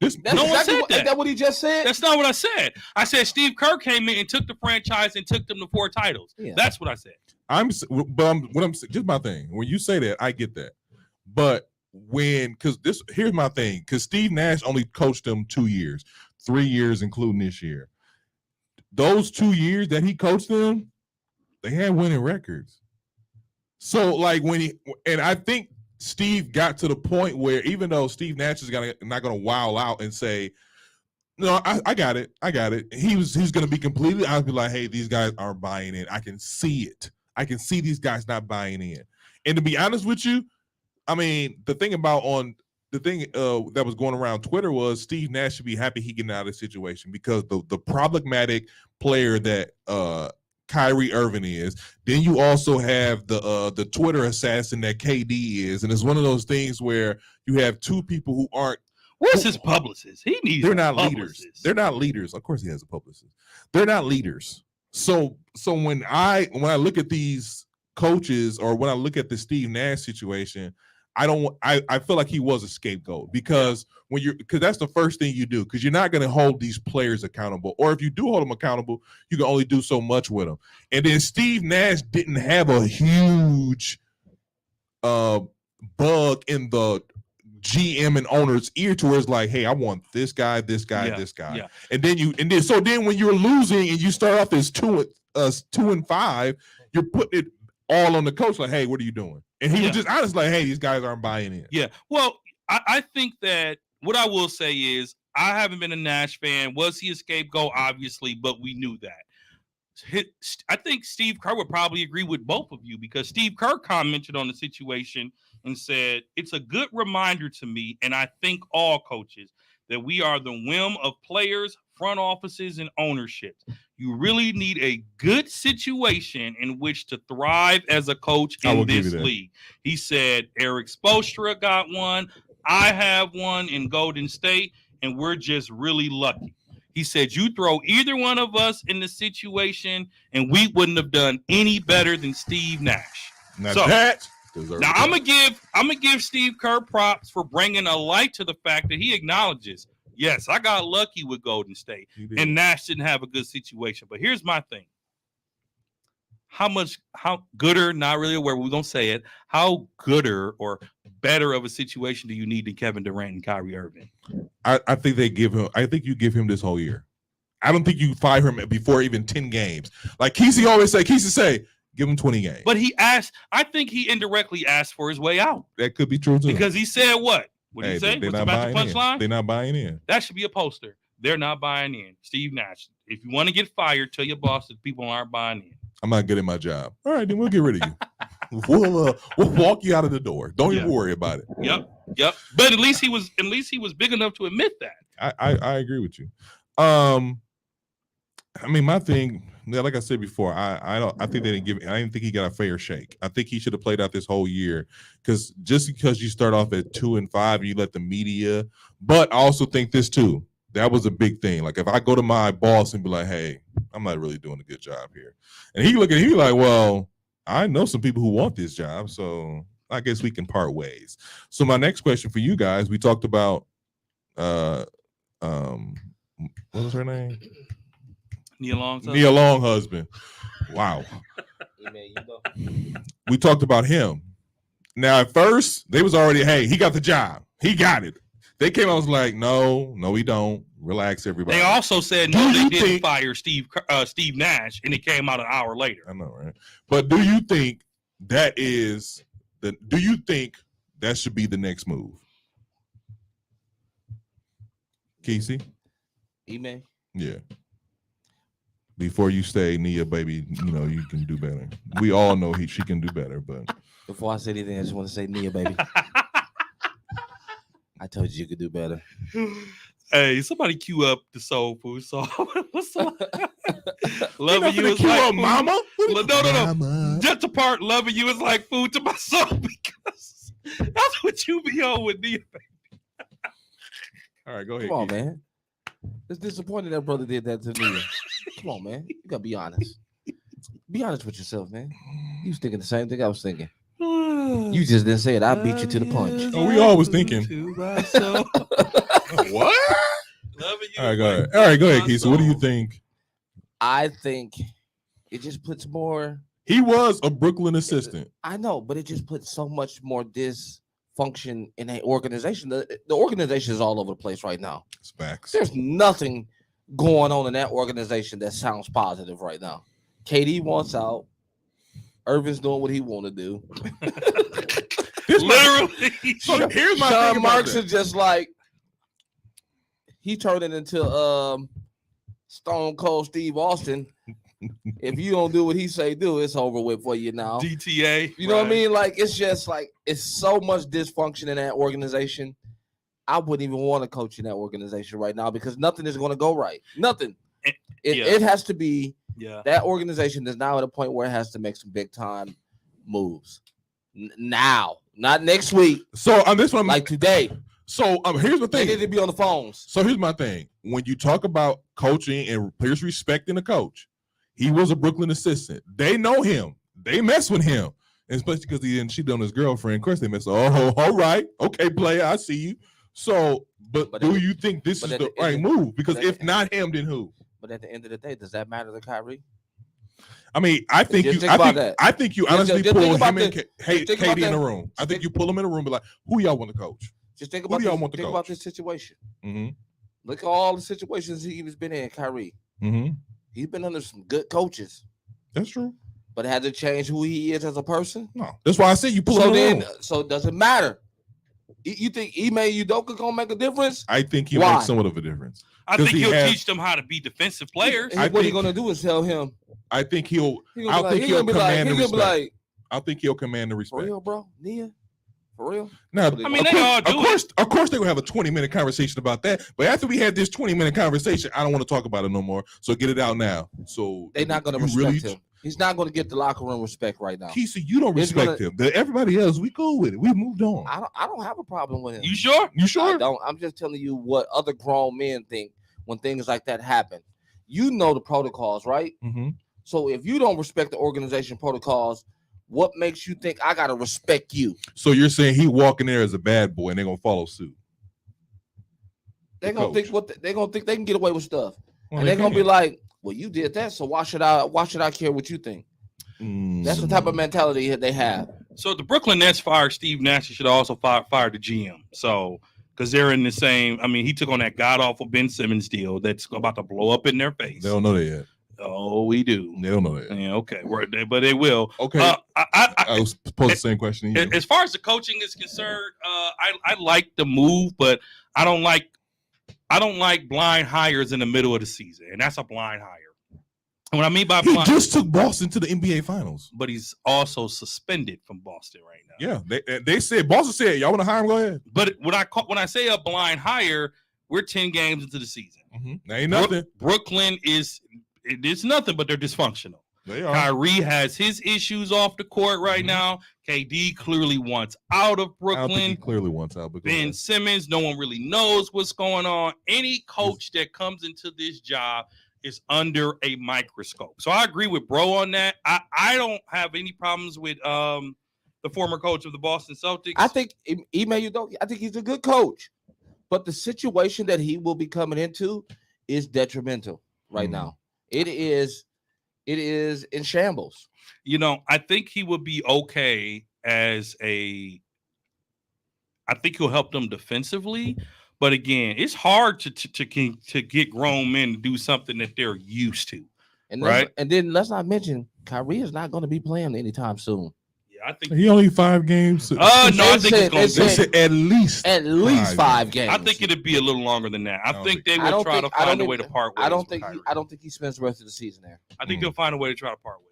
No one said that. Is that what he just said? That's not what I said. I said Steve Kerr came in and took the franchise and took them to 4 titles. Yeah. That's what I said. Just my thing. When you say that, I get that. But here's my thing. Because Steve Nash only coached them 2 years, 3 years, including this year. Those 2 years that he coached them, they had winning records. So I think Steve got to the point where even though Steve Nash is not gonna wow out and say, no, I got it. He's gonna be completely honest, be like, hey, these guys aren't buying in. I can see it. I can see these guys not buying in. And to be honest with you, I mean, the thing that was going around Twitter was Steve Nash should be happy he getting out of the situation because the problematic player that Kyrie Irving is. Then you also have the Twitter assassin that KD is, and it's one of those things where you have 2 people who aren't. Where's his publicist? He needs. They're not leaders. They're not leaders. Of course, he has a publicist. They're not leaders. So when I look at these coaches, or when I look at the Steve Nash situation, I feel like he was a scapegoat, because because that's the first thing you do, because you're not going to hold these players accountable, or if you do hold them accountable, you can only do so much with them. And then Steve Nash didn't have a huge bug in the GM and owner's ear to where it's like, hey, I want this guy, this guy, this guy. Yeah. And then when you're losing and you start off as 2-5, you're putting it all on the coach, like, hey, what are you doing? And he was just honest, like, hey, these guys aren't buying in. Yeah. Well, I think that what I will say is I haven't been a Nash fan. Was he a scapegoat? Obviously, but we knew that. I think Steve Kerr would probably agree with both of you, because Steve Kerr commented on the situation and said, it's a good reminder to me, and I think all coaches, that we are the whim of players, front offices, and ownership. You really need a good situation in which to thrive as a coach in this league. He said Eric Spoelstra got one. I have one in Golden State, and we're just really lucky. He said, you throw either one of us in the situation, and we wouldn't have done any better than Steve Nash. Now I'm gonna give Steve Kerr props for bringing a light to the fact that he acknowledges, yes, I got lucky with Golden State, and Nash didn't have a good situation. But here's my thing: how gooder, not really aware, we're gonna say it, how gooder or better of a situation do you need than Kevin Durant and Kyrie Irving? I think you give him this whole year. I don't think you fire him before even 10 games. Like Kesey say, give him 20 games. But I think he indirectly asked for his way out. That could be true too. Because he said what? What did he say? What's about the punchline? They're not buying in. That should be a poster. They're not buying in. Steve Nash. If you want to get fired, tell your boss that people aren't buying in. I'm not good at my job. All right, then we'll get rid of you. We'll walk you out of the door. Don't even worry about it. Yep. But at least he was big enough to admit that. I agree with you. I mean, my thing, like I said before, I didn't think he got a fair shake. I think he should have played out this whole year, because you start off at 2-5, you let the media. But I also think this too. That was a big thing. Like, if I go to my boss and be like, hey, I'm not really doing a good job here, and he look at me like, well, I know some people who want this job, so I guess we can part ways. So my next question for you guys, we talked about what was her name? Nia Long's husband. Wow. We talked about him. Now, at first, they was already, hey, he got the job. He got it. They came out and was like, no, we don't. Relax, everybody. They also said, no, they didn't fire Steve Nash, and it came out an hour later. I know, right? But do you think that should be the next move? Kesey? Ime? Yeah. Before you say, Nia, baby, you can do better. We all know she can do better, but before I say anything, I just want to say, Nia, baby, I told you could do better. Hey, somebody cue up the soul food song. Loving you is like food. Mama. No. Mama. Just the part loving you is like food to my soul, because that's what you be on with Nia, baby. All right, go ahead. Come on, man. It's disappointing that brother did that to Nia. Come on, man. You gotta be honest. Be honest with yourself, man. You was thinking the same thing I was thinking. You just didn't say it. I beat you to the punch. Oh, we all was thinking. What? All right, go ahead, Keith. So what do you think? I think it just puts more. He was a Brooklyn assistant. I know, but it just puts so much more dysfunction in an organization. The organization is all over the place right now. It's facts. There's nothing going on in that organization that sounds positive right now. KD wants out. Irvin's doing what he want to do. Literally. So here's my Sean thing. Marks is just like, he turned it into Stone Cold Steve Austin. If you don't do what he say do, it's over with for you now. DTA. You know what I mean? Like, it's just like, it's so much dysfunction in that organization. I wouldn't even want to coach in that organization right now, because nothing is going to go right. Nothing. It has to be. Yeah. That organization is now at a point where it has to make some big time moves now, not next week. So on this one, like today. So here's the thing. They need to be on the phones. So here's my thing. When you talk about coaching and players respecting the coach, he was a Brooklyn assistant. They know him. They mess with him. And especially because he didn't cheat on his girlfriend. Of course they mess. Oh, all right. Okay, player, I see you. So, but do you think this is the right move? Because if not him, then who? But at the end of the day, does that matter to Kyrie? I mean, I think you honestly pull him and KD in the room. I think you pull him in the room and be like, who y'all want to coach? Just think about this situation. Mm-hmm. Look at all the situations he's been in, Kyrie. Mm-hmm. He's been under some good coaches. That's true. But had to change who he is as a person? No. That's why I said you pull him in the room. So it doesn't matter. You think Ime Udoka gonna make a difference? I think he'll make somewhat of a difference. I think he'll teach them how to be defensive players. What he's gonna do is tell him. I think he'll command the respect. I think he'll command the respect. For real, bro? Nia? For real? Now, I mean, they all do of course, they're gonna have a 20-minute conversation about that. But after we had this 20-minute conversation, I don't want to talk about it no more. So get it out now. So they're not gonna respect him. He's not going to get the locker room respect right now. Keisha, you don't respect him. Everybody else, we cool with it. We moved on. I don't have a problem with him. You sure? You sure? I don't. I'm just telling you what other grown men think when things like that happen. You know the protocols, right? Mm-hmm. So if you don't respect the organization protocols, what makes you think I got to respect you? So you're saying he walking there as a bad boy and they're going to follow suit? They're going to think they're going to think they can get away with stuff. Well, and they're going to be like, well, you did that, so why should I care what you think? That's the type of mentality that they have. So the Brooklyn Nets fired Steve Nash. Should also fire the GM. So because they're in the same. I mean, he took on that god awful Ben Simmons deal that's about to blow up in their face. They don't know that yet. Oh, we do. They don't know that. Yeah, okay, but they will. Okay. I was posed the same question. As far as the coaching is concerned, I like the move, but I don't like blind hires in the middle of the season, and that's a blind hire. And what I mean by he just took Boston to the NBA Finals, but he's also suspended from Boston right now. Yeah, they said Boston said y'all want to hire him, go ahead. But when I say a blind hire, we're 10 games into the season. Mm-hmm. Ain't nothing. Brooklyn it's nothing, but they're dysfunctional. They are. Kyrie has his issues off the court right now. KD clearly wants out of Brooklyn. I don't think he clearly wants out. Ben Simmons, no one really knows what's going on. Any coach that comes into this job is under a microscope. So I agree with Bro on that. I don't have any problems with the former coach of the Boston Celtics. I think Ime Udoka, I think he's a good coach. But the situation that he will be coming into is detrimental right now. It is in shambles. You know, I think he would be okay I think he'll help them defensively. But again, it's hard to get grown men to do something that they're used to. Right. And then let's not mention Kyrie is not going to be playing anytime soon. Yeah, I think he only 5 games. No, I think it's going to be at least 5 games. I think it'd be a little longer than that. I think they would try to find a way to part ways. I don't think he spends the rest of the season there. I think they'll find a way to try to part ways.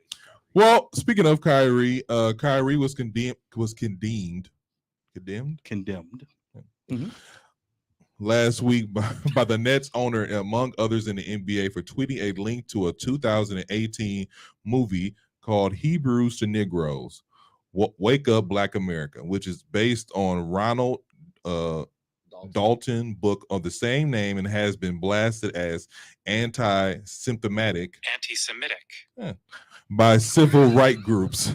Well, speaking of Kyrie, Kyrie was condemned Mm-hmm. last week by the Nets owner, among others in the NBA, for tweeting a link to a 2018 movie called Hebrews to Negroes, Wake Up Black America, which is based on Ronald Dalton book of the same name and has been blasted as anti-Semitic by civil rights groups.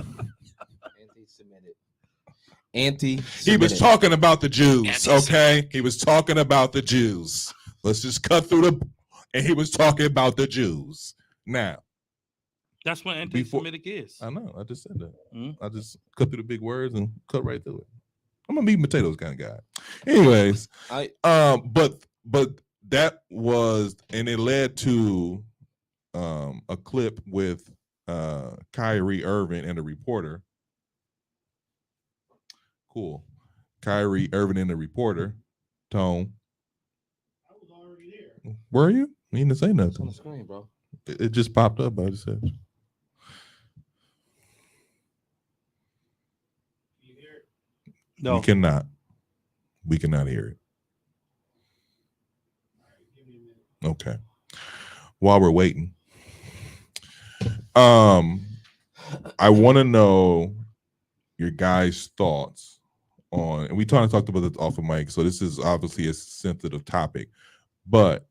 He was talking about the Jews, okay? He was talking about the Jews. Let's just cut through and he was talking about the Jews. Now, that's what anti-Semitic is. I know. I just said that. I just cut through the big words and cut right through it. I'm a meat and potatoes kind of guy. Anyways, but that was, and it led to a clip with Kyrie Irving and a reporter. Cool. Kyrie Irving and the reporter. Tone. I was already there. Were you? You didn't say nothing. It's on the screen, bro. It just popped up. I just said. You hear it? No. We cannot. We cannot hear it. All right, give me a minute. Okay. While we're waiting, I want to know your guys' thoughts on, and we talked about this off of mic, so this is obviously a sensitive topic, but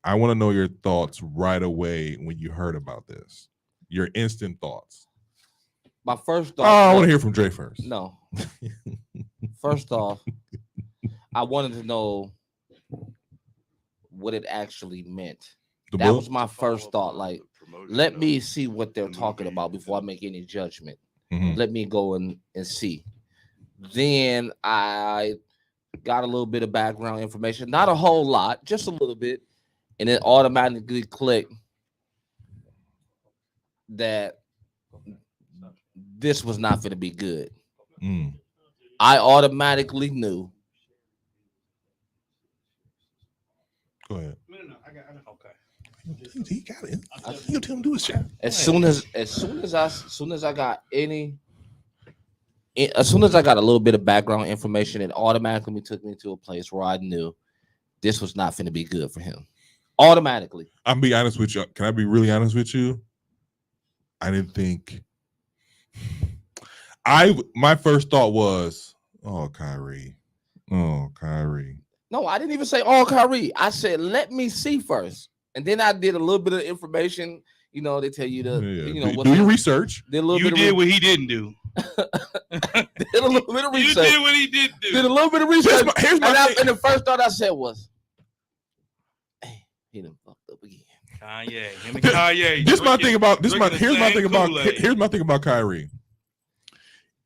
I want to know your thoughts right away when you heard about this. Your instant thoughts. My first thought. I want to hear from Dre first. No. First off, I wanted to know what it actually meant. That was my first thought. Like, let me see what they're talking about before I make any judgment. Mhm. Let me go and see. Then I got a little bit of background information, not a whole lot, just a little bit, and it automatically clicked that this was not going to be good. Mm. I automatically knew. Go ahead. No, I got Okay. He got it. You tell him to do his job. As soon as I got a little bit of background information, it automatically took me to a place where I knew this was not going to be good for him. Automatically. I'm be honest with you. Can I be really honest with you? I didn't think. My first thought was, oh, Kyrie. Oh, Kyrie. No, I didn't even say Kyrie. I said, let me see first. And then I did a little bit of information. You know, they tell you to, do your research. Did a little You bit did of what he didn't do. did a little bit of You research. did what he didn't do. Did a little bit of research. Here's my thing. And the first thought I said was, hey, he done fucked up again. Kanye. Him and Kanye. Here's my thing about Kool-Aid. here's my thing about Kyrie.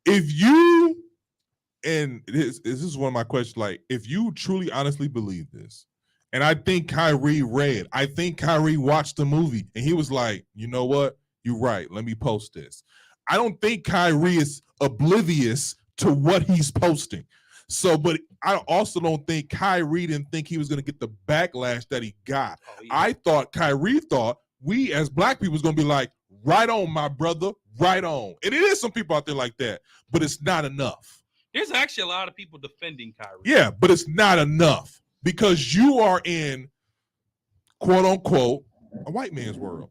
If you, and this is one of my questions, like, if you truly honestly believe this, and I think Kyrie watched the movie and he was like, you know what? You're right. Let me post this. I don't think Kyrie is oblivious to what he's posting. So, but I also don't think Kyrie didn't think he was going to get the backlash that he got. Oh, yeah. I thought Kyrie thought we as black people was going to be like, right on, my brother, right on. And it is some people out there like that, but it's not enough. There's actually a lot of people defending Kyrie. Yeah, but it's not enough because you are in, quote unquote, a white man's world.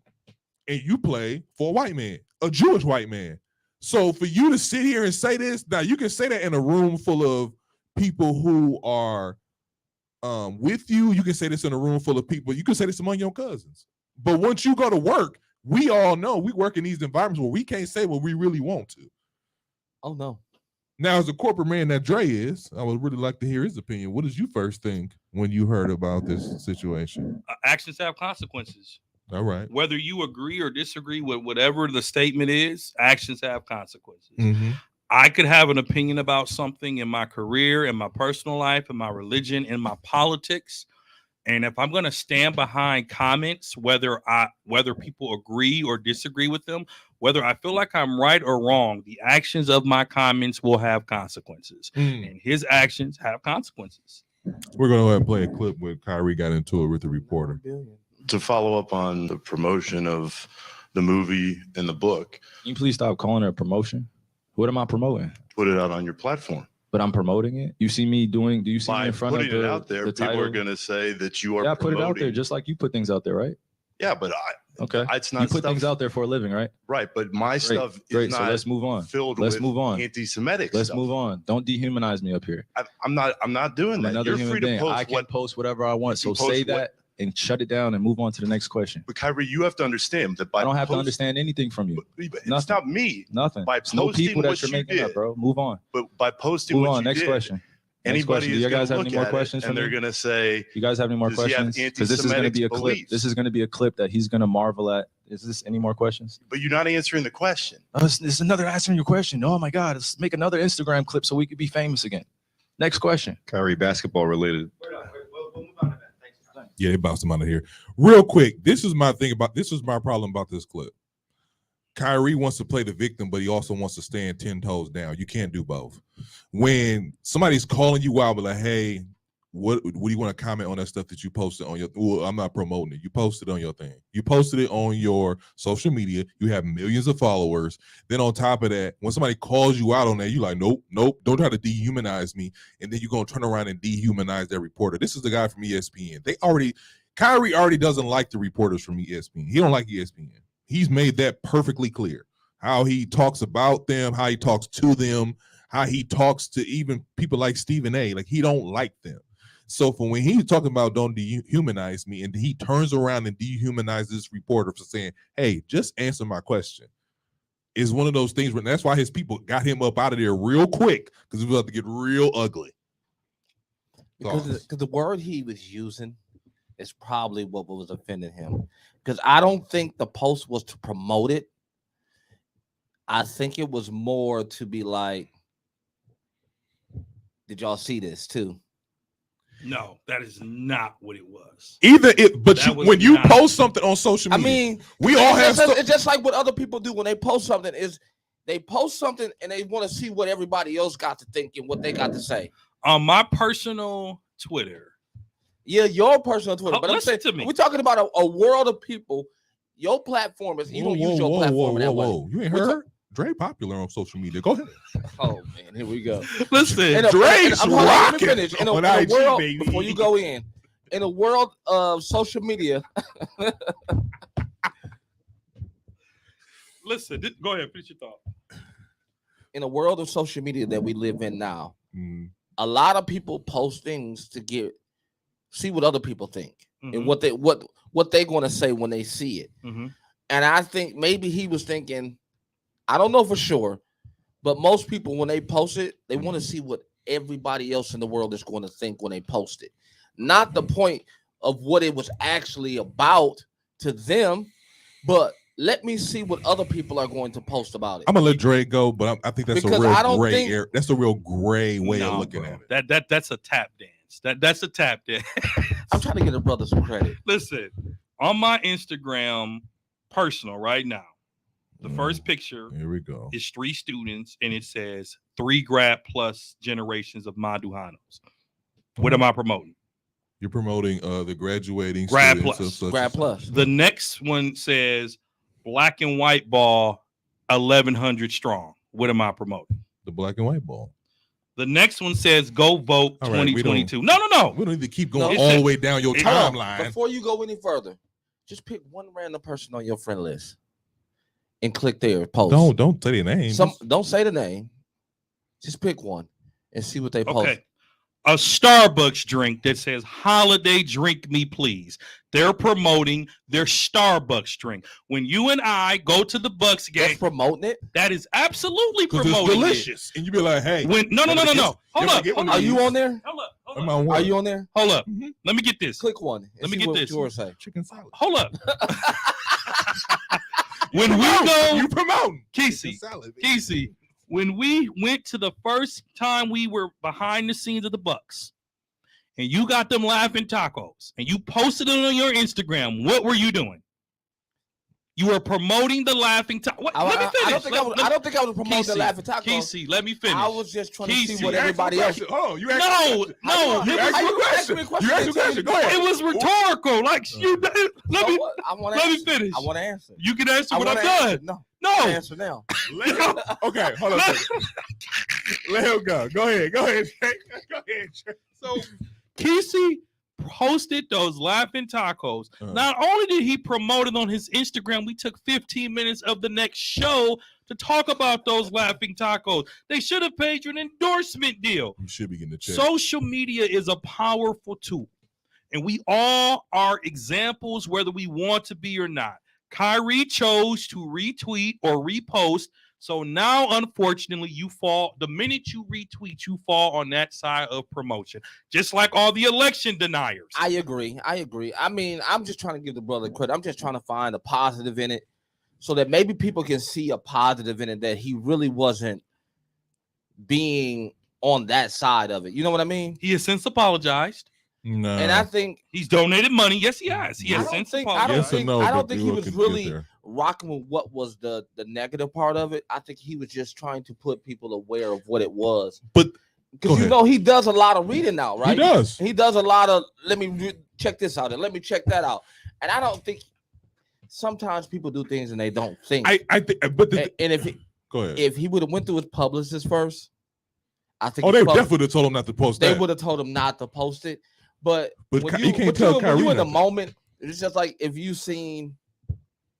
And you play for a white man, a Jewish white man. So for you to sit here and say this, now you can say that in a room full of people who are with you. You can say this in a room full of people. You can say this among your cousins. But once you go to work, we all know we work in these environments where we can't say what we really want to. Oh, no. Now, as a corporate man that Dre is, I would really like to hear his opinion. What did you first think when you heard about this situation? Actions have consequences. All right. Whether you agree or disagree with whatever the statement is, actions have consequences. Mm-hmm. I could have an opinion about something in my career, in my personal life, in my religion, in my politics. And if I'm going to stand behind comments, whether people agree or disagree with them, whether I feel like I'm right or wrong, the actions of my comments will have consequences. And his actions have consequences. We're going to go ahead and play a clip where Kyrie got into it with the reporter. To follow up on the promotion of the movie and the book, Can you please stop calling it a promotion? What am I promoting? put it out on your platform. But I'm promoting it. You see me doing? Do you see me By in front of putting it the, out there, the people title? are going to say that you are. Yeah, I put it out there promoting- just like you put things out there, right? Yeah, but Okay. it's not You put stuff, things out there for a living, right? right? But my stuff Great. is So not let's move on. filled Let's with move on. anti-Semitic Let's stuff. move on. Don't dehumanize me up here. I'm not doing I'm that. another You're human free to being. post I can what. post whatever I want. So can post say what- that and shut it down and move on to the next question. But Kyrie, you have to understand that by I don't have to post- understand anything from you. but it's Nothing. not me. Nothing. By It's no posting people that what you're you making up, did. bro. Move on. But by posting Move what on. you Next did, question. Next anybody question. Do is you going guys to have look any more at questions it for and they're me? going to say, You guys have any more Does he have questions? Because this is going to be a anti-Semitic clip. beliefs? This is going to be a clip that he's going to marvel at. Is this any more questions? but you're not answering the question. Oh, this is another answering your question. Oh my God, let's make another Instagram clip so we could be famous again. Next question. Kyrie, basketball related. Yeah, they bounced him out of here. Real quick, this is my problem about this clip. Kyrie wants to play the victim, but he also wants to stand 10 toes down. You can't do both. When somebody's calling you out, but like, hey, what do you want to comment on that stuff that you posted on your? Well, I'm not promoting it. You posted on your thing. You posted it on your social media. You have millions of followers. Then on top of that, when somebody calls you out on that, you're like, nope, don't try to dehumanize me. And then you're gonna turn around and dehumanize that reporter. This is the guy from ESPN. Kyrie already doesn't like the reporters from ESPN. He don't like ESPN. He's made that perfectly clear. How he talks about them, how he talks to them, how he talks to even people like Stephen A. Like he don't like them. So for when he's talking about don't dehumanize me, and he turns around and dehumanizes this reporter for saying, "Hey, just answer my question," is one of those things where that's why his people got him up out of there real quick because it was about to get real ugly. Because the word he was using is probably what was offending him. Because I don't think the post was to promote it. I think it was more to be like, did y'all see this too? No, that is not what it was. Either it, but That you, was when you not- post something on social I media, mean, we all have. it's just like what other people do when they post something. Is they post something and they want to see what everybody else got to think and what they got to say. On my personal Twitter, Yeah, your personal Twitter. Oh, But I'm listen saying to me. we're talking about a world of people. Your platform is you don't use your platform that way. You ain't What's heard? Dre popular on social media. Go ahead. Oh man, here we go. listen, Drake's hold on, let me rocking finish. In on a IG, world, baby. before you go in a world of social media, listen. Go ahead, finish your thought. in a world of social media that we live in now, Mm, a lot of people post things to see what other people think and Mhm, what they're going to say when they see it. mhm. And I think maybe he was thinking, I don't know for sure, but most people when they post it, they want to see what everybody else in the world is going to think when they post it. Not the point of what it was actually about to them, but let me see what other people are going to post about it. I'm gonna let Dre go, but I think that's Because a I real don't gray think- area. That's a real gray way of No, looking bro. at it. That's a tap dance. That's a tap dance. I'm trying to get a brother some credit. Listen, on my Instagram personal right now, the first picture Here we go. is 3 students and it says 3 grad plus generations of Maduhanos. What am I promoting? You're promoting the graduating Grad students plus. of such Grad and such. plus. The next one says black and white ball 1100 strong. What am I promoting? The black and white ball. The next one says go vote All right, we 2022. No. We don't need to keep going No. all the way down your Hold on. timeline. Before you go any further, just pick one random person on your friend list and click their post. Don't say their name. Don't say the name. Just pick one and see what they post. Okay. A Starbucks drink that says holiday drink me please. They're promoting their Starbucks drink. When you and I go to the Bucks game, That's promoting it. that is absolutely Because it's promoting delicious. And you be like, hey. it. When no. You're Hold gonna up. get one Are of you these. on there? Hold up. Am I Hold on up. what? Are you on there? Hold up. Mhm. Let me get this. Click one. and Let me see get what this. yours say. Chicken salad. Hold up. When we go, You promoting. Casey, Chicken salad. Casey, when we went to the first time we were behind the scenes of the Bucks, and you got them laughing tacos, and you posted it on your Instagram, what were you doing? You were promoting the laughing taco. Let me finish. I don't think I was promoting the laughing tacos. Casey, let me finish. I was just trying to Casey, see what You asked everybody me a else. question. Hold on. You asked No, me a question. no, You it asked was- me a you asked question. me a question. You asked me a question. Go ahead. It was rhetorical. Like you, let me I want let me finish. I want to answer. You can answer I what want I've to answer. done. No, No, answer now. Okay, hold on a second. Let him go. Go ahead. Go ahead. Jake. Go ahead. Jake. so Casey posted those laughing tacos. Not only did he promote it on his Instagram, we took 15 minutes of the next show to talk about those laughing tacos. They should have paid you an endorsement deal. You should be getting the check. Social media is a powerful tool, and we all are examples, whether we want to be or not. Kyrie chose to retweet or repost. So now, unfortunately, you fall. The minute you retweet, you fall on that side of promotion, just like all the election deniers. I agree. I mean, I'm just trying to give the brother credit. I'm just trying to find a positive in it so that maybe people can see a positive in it, that he really wasn't being on that side of it. You know what I mean? He has since apologized. No. And I think He's donated money. Yes, he has. He I has don't since think- apologized. yes or no, I don't but think we he will was get really there. rocking with what was the negative part of it. I think he was just trying to put people aware of what it was. But- go because you ahead. know he does a lot of reading now, right? He does. He does a lot of check this out and let me check that out. And I don't think sometimes people do things and they don't think. I think, but and go ahead. if he would have went through his publicist first, I think Oh, they definitely would have told him not to post they that. would have told him not to post it. But when you can't but tell when Kyrie you in the nothing. moment, it's just like if you seen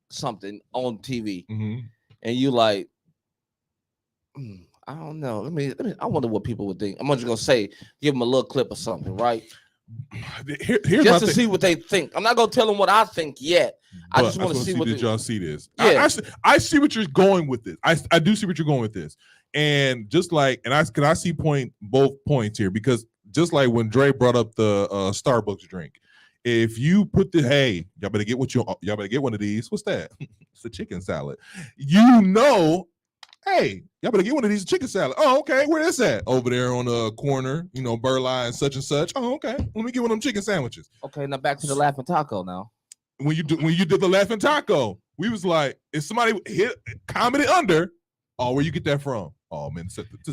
something on TV Mhm. and you like, I don't know. Let me. I wonder what people would think. I'm just gonna say, give them a little clip or something, right? Here's Just to my see what they think. I'm not gonna tell them what I think yet. I just want to see what. Did y'all see this? Yeah. I see what you're going with this. I do see what you're going with this, and just like, and I see both points here, because just like when Dre brought up the Starbucks drink, if you put hey, y'all better get y'all better get one of these. What's that? It's a chicken salad. Hey, y'all better get one of these chicken salad. Oh, okay. Where is that? Over there on the corner, Burleigh and such. Oh, okay. Let me get one of them chicken sandwiches. Okay, now back to the Laughing Taco now. When you did the Laughing Taco, we was like, if somebody commented under, oh, where you get that from? Oh man,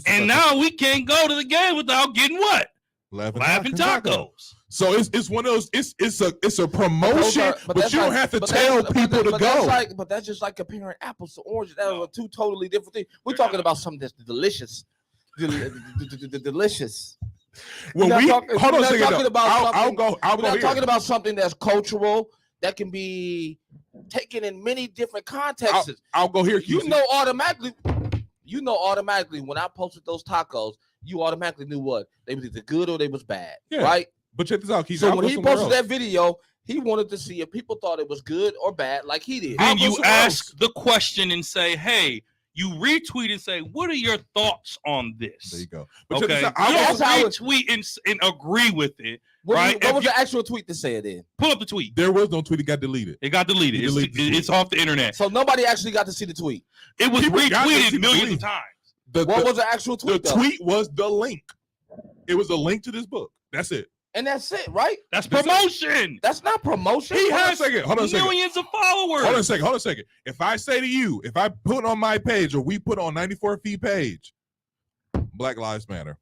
and now we can't go to the game without getting what? Laughing tacos. So it's one of those. It's a promotion, but you don't have to tell people to go. But that's just like comparing apples to oranges. That are two totally different things. We're talking about something that's delicious, delicious. When hold on a second. I'll go. We're not talking about something that's cultural, that can be taken in many different contexts. I'll go here. You know automatically when I posted those tacos, you automatically knew what they was either good or they was bad, right? But check this out, Keith. So when he posted that video, he wanted to see if people thought it was good or bad, like he did. Then you ask the question and say, "Hey," you retweet and say, "What are your thoughts on this?" There you go. But okay, I don't retweet and agree with it. Right? What was the actual tweet to say it in? Pull up the tweet. There was no tweet. It got deleted. It got deleted. It's off the internet. So nobody actually got to see the tweet. It was retweeted millions of times. What was the actual tweet? The tweet was the link. It was a link to this book. That's it. And that's it, right? That's promotion. That's not promotion. He has millions of followers. Hold on a second. If I say to you, if I put on my page or we put on 94 Feet page, Black Lives Matter,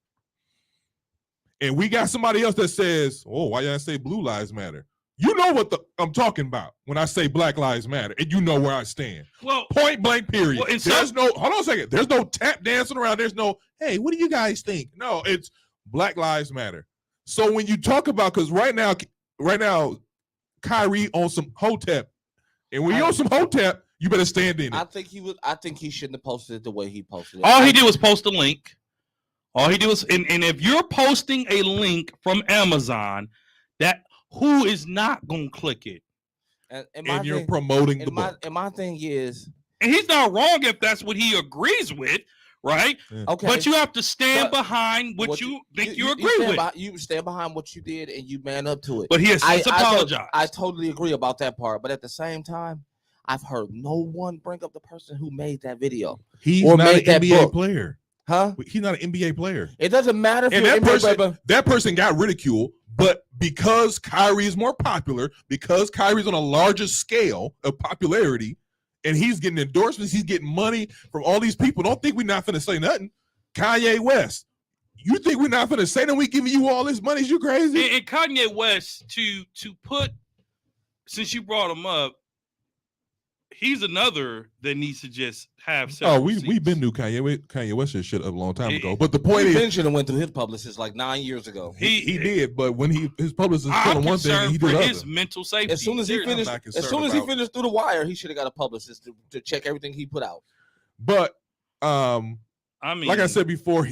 and we got somebody else that says, "Oh, why y'all say Blue Lives Matter?" You know what I'm talking about when I say Black Lives Matter, and you know where I stand. Well, point blank, period. Well, hold on a second. There's no tap dancing around. There's no, hey, what do you guys think? No, it's Black Lives Matter. So when you talk about, because right now, Kyrie on some Hotep, and when you on some Hotep, you better stand in it. I think he shouldn't have posted it the way he posted it. All he did was post a link. All he did was, and if you're posting a link from Amazon, that who is not gonna click it? And you're promoting the book. And my thing is, and he's not wrong if that's what he agrees with, right? Yeah. Okay. But you have to stand behind what you think you agree with. You stand behind what you did and you man up to it. But he has since apologized. I totally agree about that part. But at the same time, I've heard no one bring up the person who made that video. He's not an NBA player. Huh? He's not an NBA player. It doesn't matter if that person got ridiculed, but because Kyrie is more popular, because Kyrie's on a larger scale of popularity, and he's getting endorsements, he's getting money from all these people. Don't think we're not finna say nothing. Kanye West, you think we're not finna say that we giving you all this money? You crazy? And Kanye West, to put, since you brought him up, he's another that needs to just have. We've been new Kanye West shit up a long time ago. But the point is, should have went through his publicist like 9 years ago. He did, but when his publicist told him one thing, he did his mental safety. As soon as he finished through the wire, he should have got a publicist to check everything he put out. But I mean, like I said before,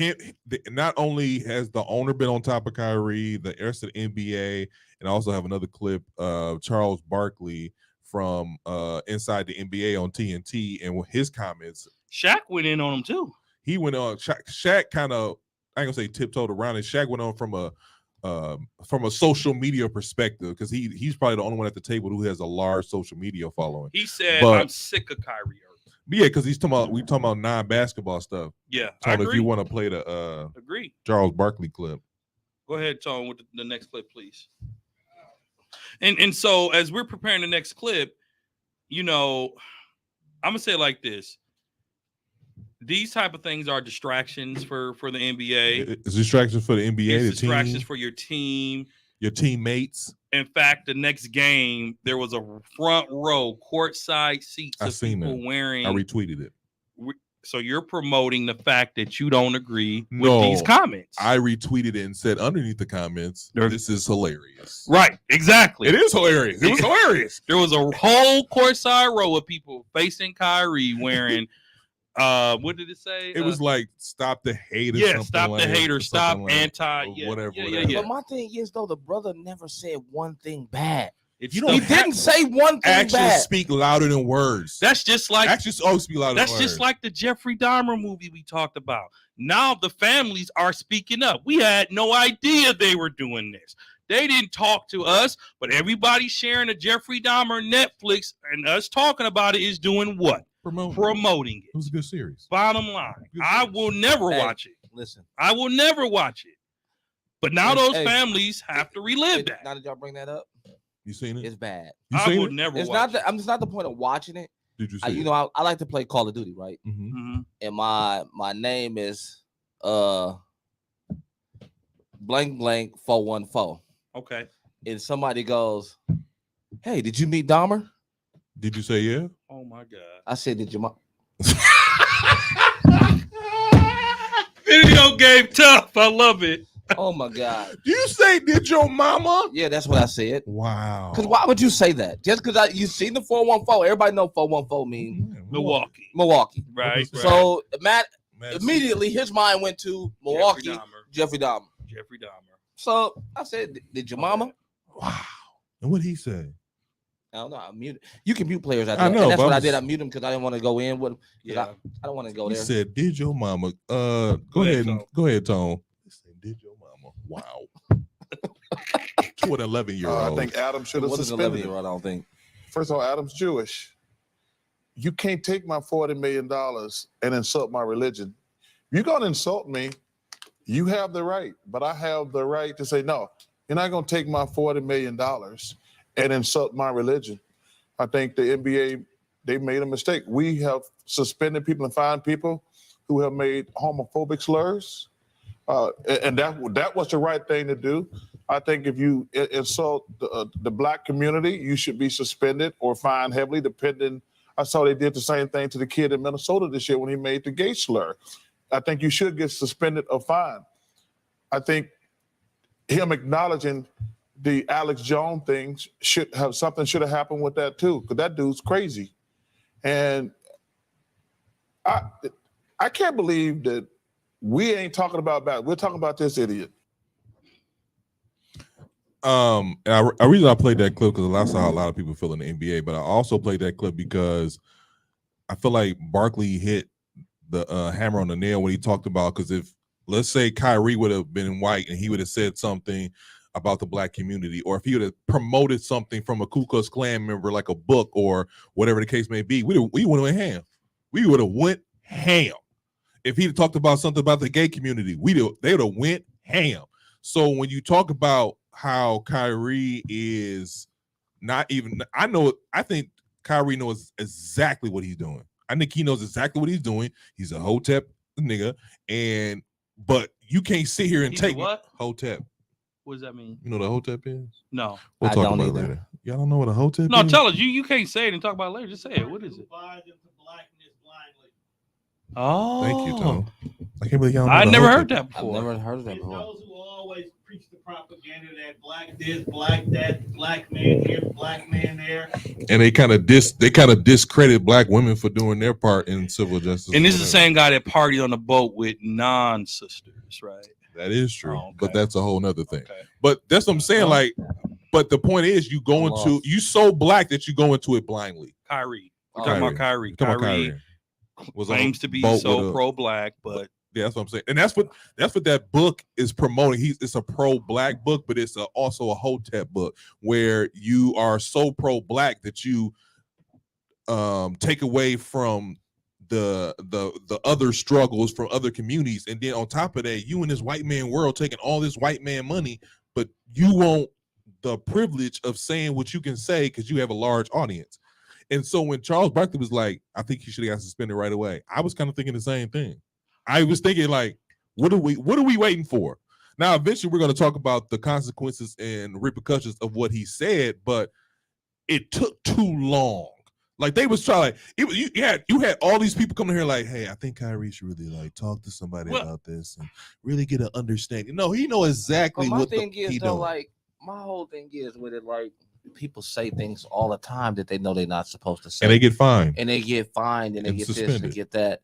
not only has the owner been on top of Kyrie, the rest of the NBA, and I also have another clip of Charles Barkley from Inside the NBA on TNT, and with his comments, Shaq went in on him too. He went on. Shaq kind of, I ain't gonna say tiptoed around it. Shaq went on from a social media perspective, because he's probably the only one at the table who has a large social media following. He said, "I'm sick of Kyrie." Yeah, because we talking about non-basketball stuff. Yeah, I agree. If you want to play the agree Charles Barkley clip, go ahead, Tone, with the next clip, please. And so as we're preparing the next clip, I'm gonna say it like this: these type of things are distractions for the NBA. It's distractions for the NBA. It's distractions for your team, your teammates. In fact, the next game there was a front row courtside seats of people wearing. I retweeted it. So you're promoting the fact that you don't agree with these comments. I retweeted it and said underneath the comments, "This is hilarious." Right, exactly. It is hilarious. It was hilarious. There was a whole courtside row of people facing Kyrie wearing What did it say? It was like stop the hate. Or yeah, something stop like, the hater, stop like, anti, or yeah, whatever. yeah. But my thing is though, the brother never said one thing bad. It's You the don't He have- didn't say one thing Actions bad. speak louder than words. That's just like Actions always speak louder that's than just words. like the Jeffrey Dahmer movie we talked about. Now the families are speaking up. We had no idea they were doing this. They didn't talk to us, but everybody sharing a Jeffrey Dahmer Netflix and us talking about it is doing what? Promoting It was a good series. Bottom line, I will never Hey, watch it. Listen, I will never watch it. But now those Hey, families have to relive that. now that y'all bring that up, You seen it? it's bad. You I seen would it? never It's watch not it. that. It's not the point of watching it. Did you see You it? know, I like to play Call of Duty, right? Mhm. Mhm. And my name is blank blank 414. Okay. And somebody goes, "Hey, did you meet Dahmer?" Did you say yeah? Oh my God. I said, "Did your mom?" Video game tough. I love it. Oh my God! You say did your mama? Yeah, that's what I said. Wow. Because why would you say that? Just because you seen the 414? Everybody know 414 mean Milwaukee. Milwaukee. Right. So Matt Man, immediately his mind went to Milwaukee, Jeffrey Dahmer. Jeffrey Dahmer. So I said, "Did your mama?" Wow. And what he said? I don't know. I muted. You can mute players out I there. know, And that's but what I'm I did. just- I muted him because I didn't want to go in with him. Yeah. I don't want to go He there. said, "Did your mama?" Go ahead, ahead, Tone. go ahead, Tone. He said, "Did your mama?" Wow. To an 11-year-old. I think Adam should It have wasn't an suspended 11-year-old, I don't think. First of all, Adam's Jewish. You can't take my $40 million and insult my religion. If you're going to insult me, you have the right, but I have the right to say, no, you're not going to take my $40 million and insult my religion. I think the NBA, they made a mistake. We have suspended people and fined people who have made homophobic slurs. And that was the right thing to do. I think if you insult the black community, you should be suspended or fined heavily, depending. I saw they did the same thing to the kid in Minnesota this year when he made the gay slur. I think you should get suspended or fined. I think him acknowledging the Alex Jones thing should have happened with that too, because that dude's crazy. And I can't believe that we ain't talking about that. We're talking about this idiot. And I reason I played that clip because I saw how a lot of people feel in the NBA, but I also played that clip because I feel like Barkley hit the hammer on the nail when he talked about, because if let's say Kyrie would have been white and he would have said something about the black community, or if he would have promoted something from a Ku Klux Klan member, like a book or whatever the case may be, we would have went ham. We would have went ham. If he'd talked about something about the gay community, they would have went ham. So when you talk about how Kyrie is not even, I think Kyrie knows exactly what he's doing. I think he knows exactly what he's doing. He's a Hotep nigga, but you can't sit here and He's take a what? Hotep. What does that mean? You know what a Hotep is? No. We'll I talk don't about it either. later. Y'all don't know what a Hotep No, is? tell us. You can't say it and talk about it later. Just say it. What is it? Who buys into blackness blindly. Oh. Thank you, Tom. I can't believe y'all don't know I what a never Hotep heard that I've before. never heard of that It's before. those who always preach the propaganda that black this, black that, black man here, black man there. And they kind of discredit black women for doing their part in civil justice. And this is the whatever. same guy that partied on the boat with non-sisters, right? That is true, Oh, okay. but that's a whole nother thing. Okay. But that's what I'm saying. Like, but the point is, you go I'm into lost. you so black that you go into it blindly. Kyrie. We're Oh, talking about Kyrie. Come on, Kyrie was on a claims to be boat so with a- pro-black, but Yeah, that's what I'm saying, and that's what that book is promoting. It's a pro-black book, but it's also a Hotep book where you are so pro-black that you take away from the other struggles from other communities, and then on top of that, you in this white man world taking all this white man money, but you want the privilege of saying what you can say because you have a large audience. And so when Charles Barkley was like, I think he should have got suspended right away, I was kind of thinking the same thing. I was thinking, like, what are we waiting for? Now, eventually, we're going to talk about the consequences and repercussions of what he said, but it took too long. Like, they was trying, you had all these people coming here like, hey, I think Kyrie should really like talk to somebody about this and really get an understanding. No, he know exactly But my what thing he is though, doing. like my whole thing is with it, like people say things all the time that they know they're not supposed to say, And they get fined. and they get fined and they And get this suspended. and get that.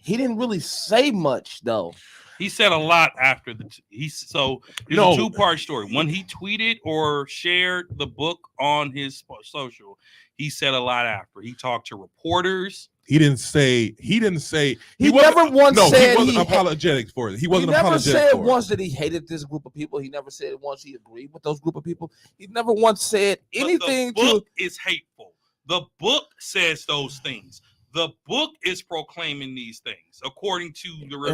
He didn't really say much though. He said a lot after the. It's a 2-part story. When he tweeted or shared the book on his social, he said a lot after. He talked to reporters. He didn't say. He never once said he wasn't he apologetic for it. He wasn't never apologetic said for it. once that he hated this group of people. He never said once he agreed with those group of people. He never once said anything But the book is hateful. The book says those things. The book is proclaiming these things according to the reviews.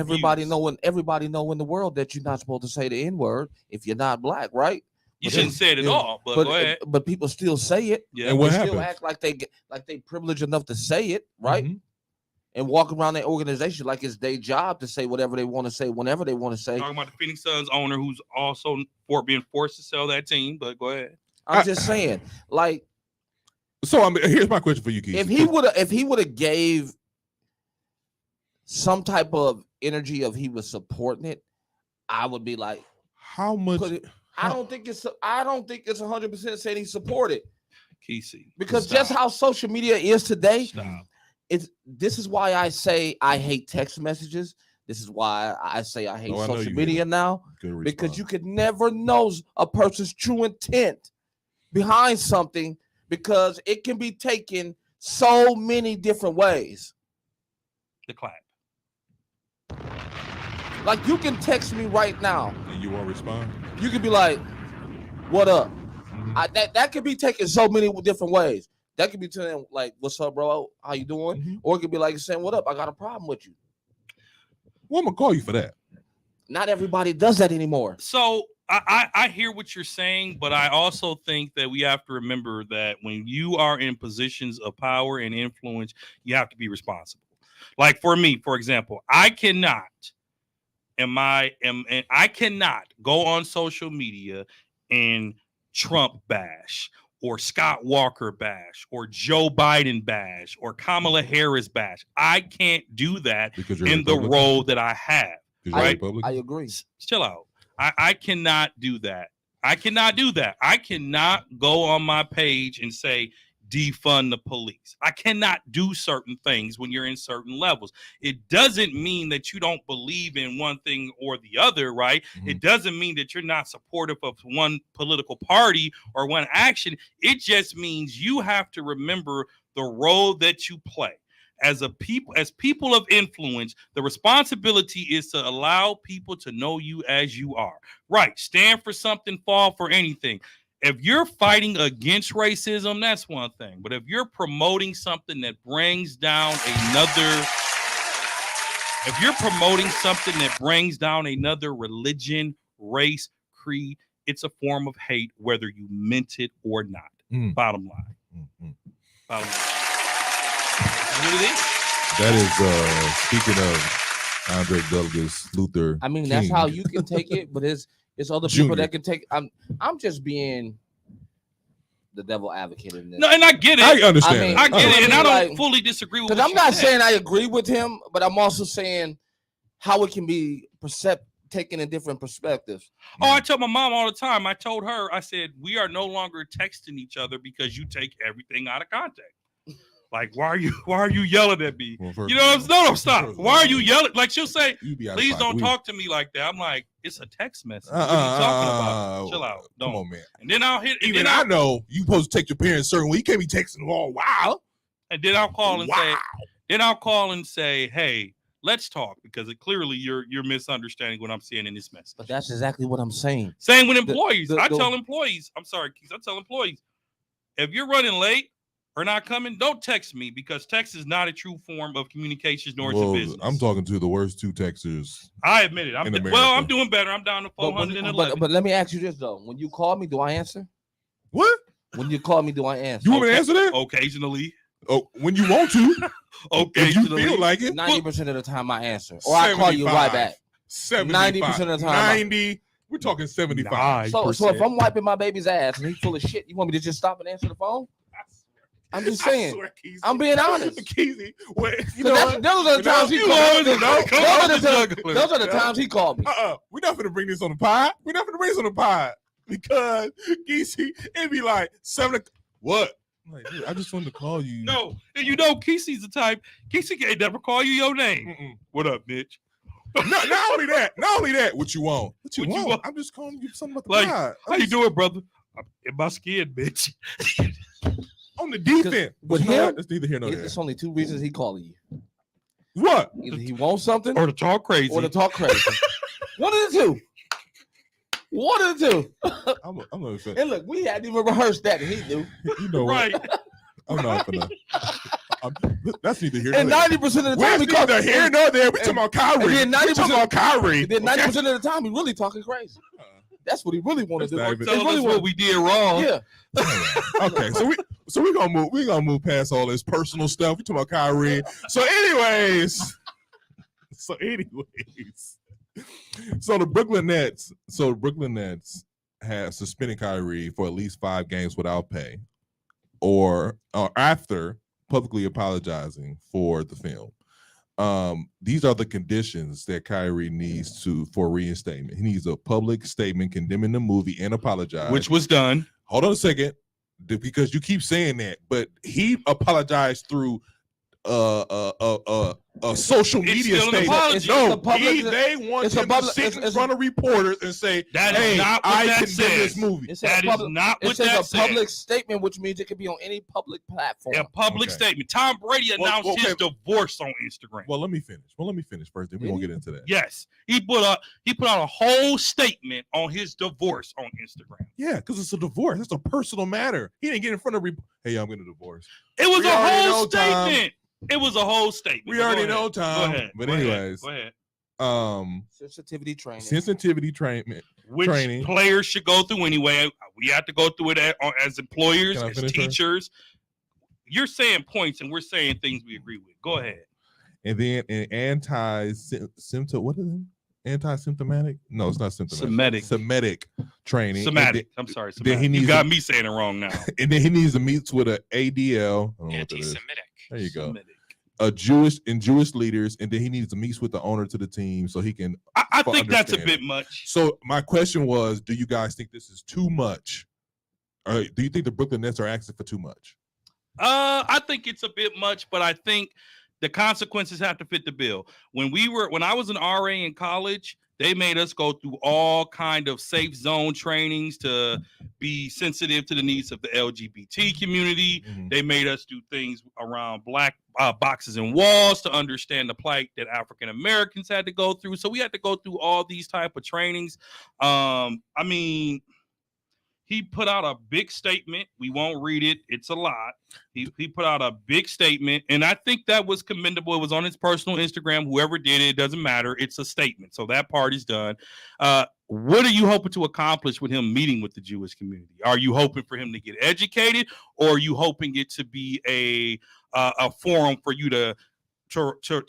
everybody know in the world that you're not supposed to say the N-word if you're not black, right? You shouldn't say it at all, but go ahead. But people still say it. Yeah. And what They happened? still act like they privileged enough to say it, right? Mhm. And walk around their organization like it's their job to say whatever they want to say whenever they want to say. Talking about the Phoenix Suns owner who's also being forced to sell that team, but go ahead. I'm just saying, like, So here's my question for you, Keith. if he would have gave some type of energy of he was supporting it, I would be like, how much? I don't think it's 100% saying he supported Kesey, because stop. just how social media is today, Stop. this is why I say I hate text messages. This is why I say I hate Oh, I know social you media now, Good because response. you could never know a person's true intent behind something because it can be taken so many different ways. The clap. Like you can text me right now. And you won't respond. You could be like, "What up?" Mhm. That could be taken so many different ways. That could be telling like, "What's up, bro? How you doing?" Mhm. Or it could be like saying, "What up? I got a problem with you." Well, I'm gonna call you for that. Not everybody does that anymore. So I hear what you're saying, but I also think that we have to remember that when you are in positions of power and influence, you have to be responsible. Like for me, for example, I cannot go on social media and Trump bash or Scott Walker bash or Joe Biden bash or Kamala Harris bash. I can't do that Because you're in the role that I have. Because you're right? Republican? I agree. Chill out. I cannot do that. I cannot do that. I cannot go on my page and say defund the police. I cannot do certain things when you're in certain levels. It doesn't mean that you don't believe in one thing or the other, right? Mhm. It doesn't mean that you're not supportive of one political party or one action. It just means you have to remember the role that you play. As people of influence, the responsibility is to allow people to know you as you are. Right. Stand for something, fall for anything. If you're fighting against racism, that's one thing. But if you're promoting something that brings down another religion, race, creed, it's a form of hate, whether you meant it or not. Bottom line. Bottom line. What it is. That is speaking of Andre Douglas Luther. I mean, King. that's how you can take it, but it's other people that can take. I'm just being the devil advocate in this. No, and I get it. I understand. I mean, I get it, and I don't like, fully disagree with. Because I'm not saying I agree with him, but I'm also saying how it can be taken in different perspectives. Oh, I tell my mom all the time. I told her, I said, we are no longer texting each other because you take everything out of context. Like, why are you yelling at me? Well, You know what I'm saying? No, stop. Why are you yelling? Like she'll say, You be out of please pocket. don't We- talk to me like that. I'm like, it's a text message. What are you talking about? Chill out. Come Don't. on, man. And then I'll hit. And Even then I I'll, know you supposed to take your parents a certain way. You can't be texting them all wow. and then I'll call and say. Wow. Then I'll call and say, hey, let's talk because clearly you're misunderstanding what I'm saying in this message. But that's exactly what I'm saying. Same with employees. I the- tell employees, I'm sorry, Keith, I tell employees, if you're running late or not coming, don't text me because text is not a true form of communications nor is it Well, business. I'm talking to the worst two texters. I admit it. I'm in America. well, I'm doing better. I'm down to But, 411. but let me ask you this though: when you call me, do I answer? What? When you call me, do I answer? You want me to answer that? Occasionally. Oh, when you want to. If you Occasionally. feel like it. 90% of the time I answer, or I call you right 75. back. 75. 90% of the time. 90. We're talking 75. So if I'm wiping my baby's ass and he's full of shit, you want me to just stop and answer the phone? I'm just saying. I'm being honest. Keezy, you 'Cause know those are the times he You called always me. know. Come on, Those juggler. are the times he called me. We're not gonna bring this on the pod. We're not gonna bring this on the pod because Geesey, it'd be like 7 o'clock. What? Like, dude, I just wanted to call you. No, and you know Kesey's the type. Kesey can't never call you your name. Mm-mm. What up, bitch? Not only that. What you want? What you What you want? want? I'm just calling you something about the Like, God. How you doing, brother? I'm in my skin, bitch. On the defense. With You know what? him, That's neither here nor there. There's only two reasons he calling you. What? Either he wants something Or to talk crazy. or to talk crazy. One of the two. One of the two. I'm not saying. And look, we hadn't even rehearsed that, and he knew. You know what? Right. I'm not gonna. That's neither here nor And there. 90% of the time, he We're neither calls here nor there. We talking about Kyrie. and then We talking 90% about Kyrie. And then 90% of the time, he really talking crazy. That's what he really wanted to That's not do. even- He Tell really us what we did wrong. Yeah. Okay, so we gonna move past all this personal stuff. We talking about Kyrie. So anyways, so the Brooklyn Nets have suspended Kyrie for at least 5 games without pay, or after publicly apologizing for the film. These are the conditions that Kyrie needs for reinstatement. He needs a public statement condemning the movie and apologize. Which was done. Hold on a second, because you keep saying that, but he apologized through a social It's media still an statement. apology. It's No, a public- they want it's a him to public- sit it's- in it's- front of reporters and say, That is "Hey, not what I that condemn this says. movie." It says That is not it what says that a said. public statement, which means it can be on any public platform. A public Okay. statement. Tom Brady announced Well, his okay. divorce on Instagram. Well, let me finish first. Then we're gonna get into that. Yes, he put out a whole statement on his divorce on Instagram. Yeah, because it's a divorce. It's a personal matter. He didn't get in front of. Hey, I'm getting a divorce. It was We a already whole know, Tom. statement. It was a whole statement. We Go already ahead. know, Go Tom. ahead. But Go ahead. anyways, Go ahead. Sensitivity training. sensitivity training. Which training. players should go through anyway. We have to go through it as employers, Can I as finish first? teachers. You're saying points, and we're saying things we agree with. Go ahead. And then an anti-symptomatic? No, it's not symptomatic. Semitic training. Somatic. I'm sorry. then he Somatic. You needs got to- me saying it wrong now. And then he needs to meet with a ADL. I don't know what that is. Anti-Semitic. There you go. Semitic. Jewish leaders, and then he needs to meet with the owner to the team so he can. I for think that's a bit understanding. much. So my question was, do you guys think this is too much? Or do you think the Brooklyn Nets are asking for too much? I think it's a bit much, but I think the consequences have to fit the bill. When I was an RA in college, they made us go through all kind of safe zone trainings to be sensitive to the needs of the LGBT community. Mhm. They made us do things around black boxes and walls to understand the plight that African Americans had to go through. So we had to go through all these type of trainings. I mean, he put out a big statement. We won't read it. It's a lot. He put out a big statement, and I think that was commendable. It was on his personal Instagram. Whoever did it, doesn't matter. It's a statement. So that part is done. What are you hoping to accomplish with him meeting with the Jewish community? Are you hoping for him to get educated, or are you hoping it to be a forum for you to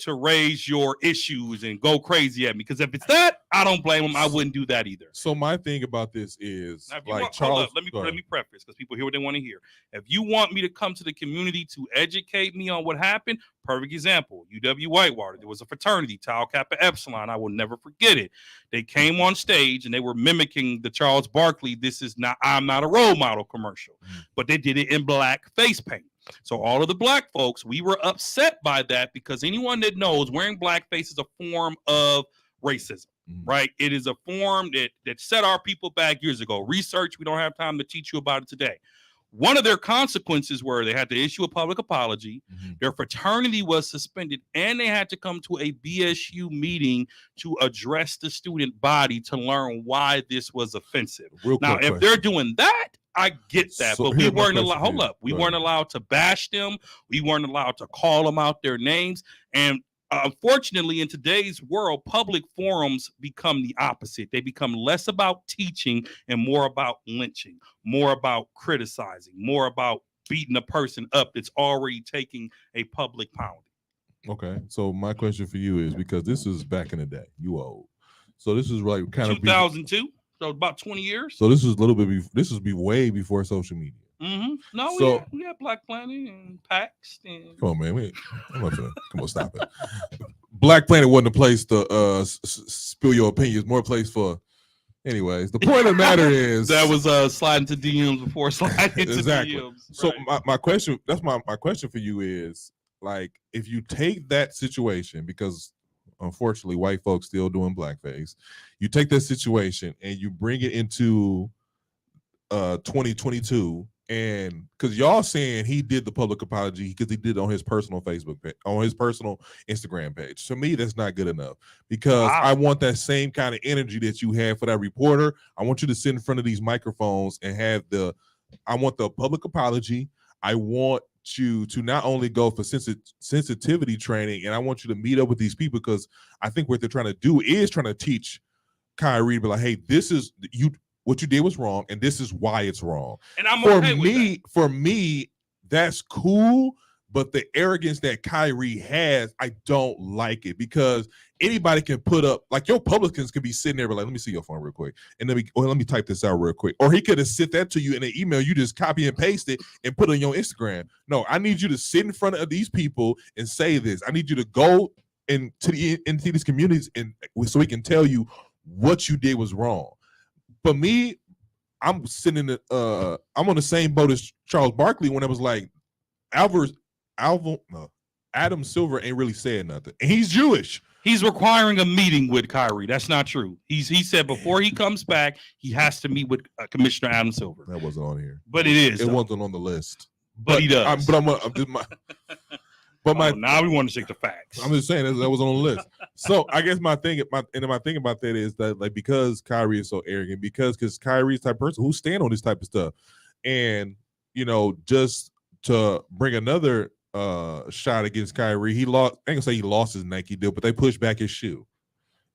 raise your issues and go crazy at me? Because if it's that, I don't blame him. I wouldn't do that either. So my thing about this is Now, if you like want, Charles. hold up, let me preface because people hear what they want to hear. If you want me to come to the community to educate me on what happened, perfect example, UW Whitewater. There was a fraternity, Tau Kappa Epsilon. I will never forget it. They came on stage and they were mimicking the Charles Barkley I'm not a role model commercial, but they did it in black face paint. So all of the black folks, we were upset by that because anyone that knows wearing blackface is a form of racism, right? It is a form that set our people back years ago. Research, we don't have time to teach you about it today. One of their consequences were they had to issue a public apology. Their fraternity was suspended, and they had to come to a BSU meeting to address the student body to learn why this was offensive. Now, if they're doing that, I get that, So but we here's my weren't allowed. question Hold to you. up, we Go weren't ahead. allowed to bash them. We weren't allowed to call them out their names. And unfortunately, in today's world, public forums become the opposite. They become less about teaching and more about lynching, more about criticizing, more about beating a person up that's already taking a public pounding. Okay, so my question for you is, because this is back in the day, you old, so this is like kind of 2002, so about 20 years. So this is a little bit. This would be way before social media. No, So- we had Black Planet and PAX. And Come on, man. I'm not finna- come on, stop it. Black Planet wasn't a place to spill your opinions. More a place for Anyways, the point of the matter is that was sliding to DMs before sliding into exactly. DMs. So Right. my question, that's my question for you is, like, if you take that situation, because unfortunately white folks still doing blackface, you take that situation and you bring it into 2022, and because y'all saying he did the public apology because he did it on his personal Facebook page, on his personal Instagram page. To me, that's not good enough, because Wow. I want that same kind of energy that you had for that reporter. I want you to sit in front of these microphones and have I want the public apology. I want you to not only go for sensitivity training, and I want you to meet up with these people, because I think what they're trying to do is trying to teach Kyrie to be like, hey, this is you. What you did was wrong, and this is why it's wrong. And I'm For okay with that. For me, that's cool. But the arrogance that Kyrie has, I don't like it, because anybody can put up, like, your publicans could be sitting there, but like, let me see your phone real quick, and let me type this out real quick. Or he could have sent that to you in an email. You just copy and paste it and put it on your Instagram. No, I need you to sit in front of these people and say this. I need you to go into these communities, and so we can tell you what you did was wrong. For me, I'm sitting in I'm on the same boat as Charles Barkley when it was like Adam Silver ain't really saying nothing, and he's Jewish. He's requiring a meeting with Kyrie. That's not true. He said before he comes back, he has to meet with Commissioner Adam Silver. That wasn't on here, but it is. It though. wasn't on the list. But he does. Now we want to check the facts. I'm just saying that was on the list. So I guess my thing about that is that, like, because Kyrie is so arrogant, because Kyrie's type of person who stand on this type of stuff, and just to bring another shot against Kyrie, he lost. I ain't gonna say he lost his Nike deal, but they pushed back his shoe,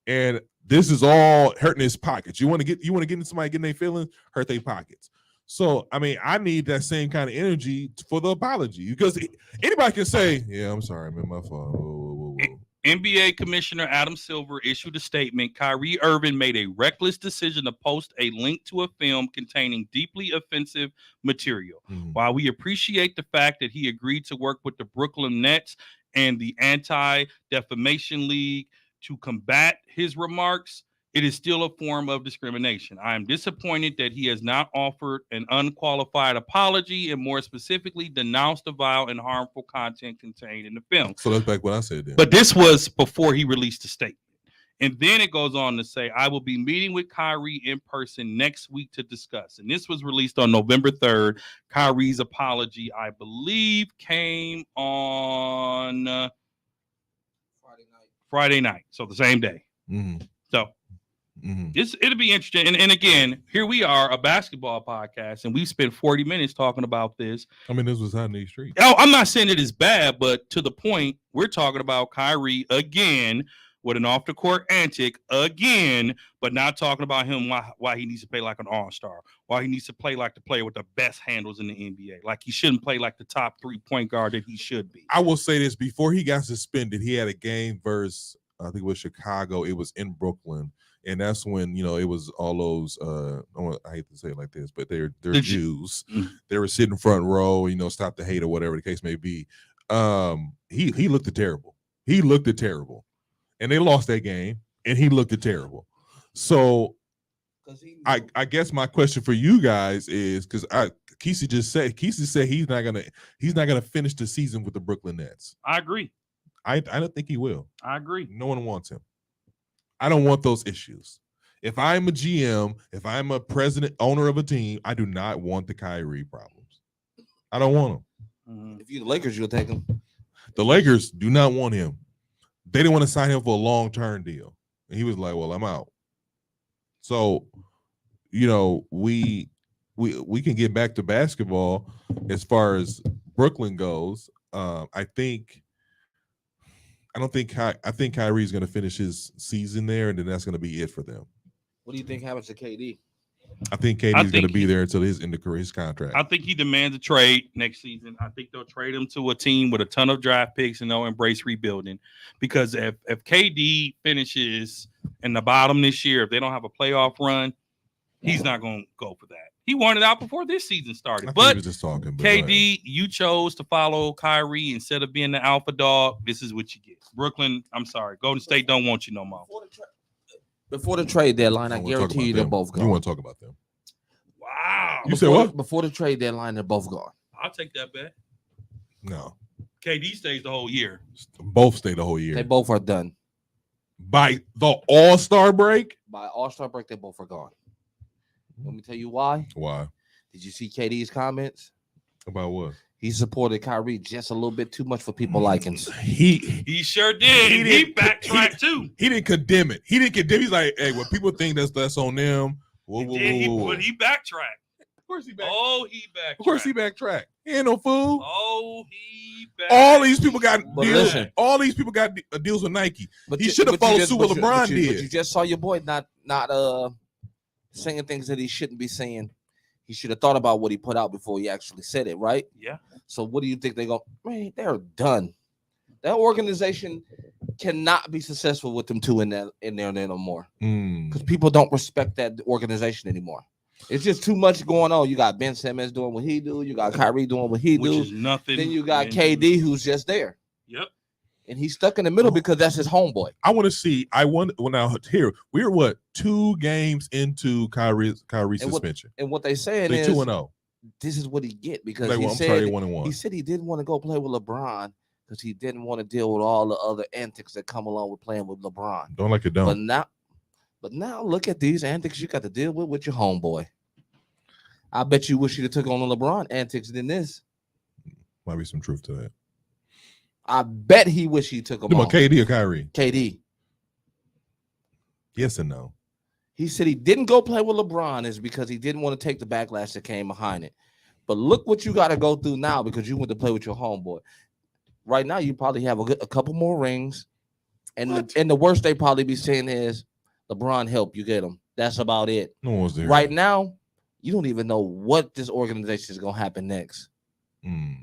and this is all hurting his pockets. You want to get into somebody getting their feelings, hurt their pockets. So, I mean, I need that same kind of energy for the apology, because anybody can say, yeah, I'm sorry, man, my fault. Whoa. NBA Commissioner Adam Silver issued a statement. Kyrie Irving made a reckless decision to post a link to a film containing deeply offensive material. Mm-hmm. While we appreciate the fact that he agreed to work with the Brooklyn Nets and the Anti-Defamation League to combat his remarks, it is still a form of discrimination. I am disappointed that he has not offered an unqualified apology and, more specifically, denounced the vile and harmful content contained in the film. So that's back what I said then. But this was before he released the statement. And then it goes on to say, I will be meeting with Kyrie in person next week to discuss. And this was released on November 3rd. Kyrie's apology, I believe, came on Friday night. So the same day. Mm-hmm. So it'll be interesting. And again, here we are, a basketball podcast, and we spent 40 minutes talking about this. I mean, this was hot in these streets. Oh, I'm not saying it is bad, but to the point, we're talking about Kyrie again with an off the court antic again, but not talking about him why he needs to play like an all-star, why he needs to play like the player with the best handles in the NBA. Like, he shouldn't play like the top 3 point guard that he should be. I will say this: before he got suspended, he had a game versus, I think it was Chicago. It was in Brooklyn. And that's when, it was all those, I hate to say it like this, but they're Jews. Mm-hmm. They were sitting front row, stop the hate or whatever the case may be. He looked terrible. He looked terrible. And they lost that game, and he looked terrible. So I guess my question for you guys is, because Kesey said he's not gonna finish the season with the Brooklyn Nets. I agree. I don't think he will. I agree. No one wants him. I don't want those issues. If I'm a GM, if I'm a president, owner of a team, I do not want the Kyrie problems. I don't want them. If you're the Lakers, you'll take him. The Lakers do not want him. They didn't want to sign him for a long-term deal. And he was like, well, I'm out. So, we can get back to basketball as far as Brooklyn goes. I think Kyrie's going to finish his season there, and then that's going to be it for them. What do you think happens to KD? I think KD's going to be there until his end of his contract. I think he demands a trade next season. I think they'll trade him to a team with a ton of draft picks, and they'll embrace rebuilding. Because if KD finishes in the bottom this year, if they don't have a playoff run, he's not going to go for that. He wanted out before this season started. But he was just talking, KD, you chose to follow Kyrie instead of being the alpha dog. This is what you get. Brooklyn, I'm sorry. Golden State don't want you no more. Before the trade deadline, I wanna talk guarantee about you they're them. both You gone. want to talk about them? Wow. You said Before- what? Before the trade deadline, they're both gone. I'll take that bet. No, KD stays the whole year. both stay the whole year. They both are done. By the All-Star break. By All-Star break, they both are gone. Let me tell you why. Why? Did you see KD's comments? About what? He supported Kyrie just a little bit too much for people liking. He sure did. He And he did- backtracked too. He didn't condemn it. He didn't condemn. He's like, hey, when people think that's on them. Whoa, whoa, Did he, whoa, whoa. but he backtracked. Of course he backtracked. Oh, he backtracked. Of course he backtracked. He ain't no fool. Oh, he backtracked. All these people got But deals. listen. All these people got deals with Nike. But He you- should have but you followed just- suit what but you- LeBron but you- did. But you just saw your boy not saying things that he shouldn't be saying. He should have thought about what he put out before he actually said it, right? Yeah. So what do you think they go? Man, they're done. That organization cannot be successful with them two in there no more because people don't respect that organization anymore. It's just too much going on. You got Ben Simmons doing what he do. You got Kyrie doing what he Which do. is nothing. Then you got and- KD who's just there, Yep. and he's stuck in the middle because that's his homeboy. I want to see. I want. Well, now here we're what 2 games into Kyrie's And what- suspension. And what they saying They is 2-0. this is what he get because Like, he well, I'm said sorry, he 1-1. said he didn't want to go play with LeBron because he didn't want to deal with all the other antics that come along with playing with LeBron. Don't like it done. But now look at these antics you got to deal with your homeboy. I bet you wish you'd have took on the LeBron antics than this. Might be some truth to that. I bet he wish he took him About on. KD or Kyrie? KD. Yes and no. He said he didn't go play with LeBron is because he didn't want to take the backlash that came behind it. But look what you got to go through now because you went to play with your homeboy. Right now, you probably have a couple more rings, and the worst they probably be saying is LeBron help you get him. That's about it. No one's there. Right now, you don't even know what this organization is gonna happen next. Mm.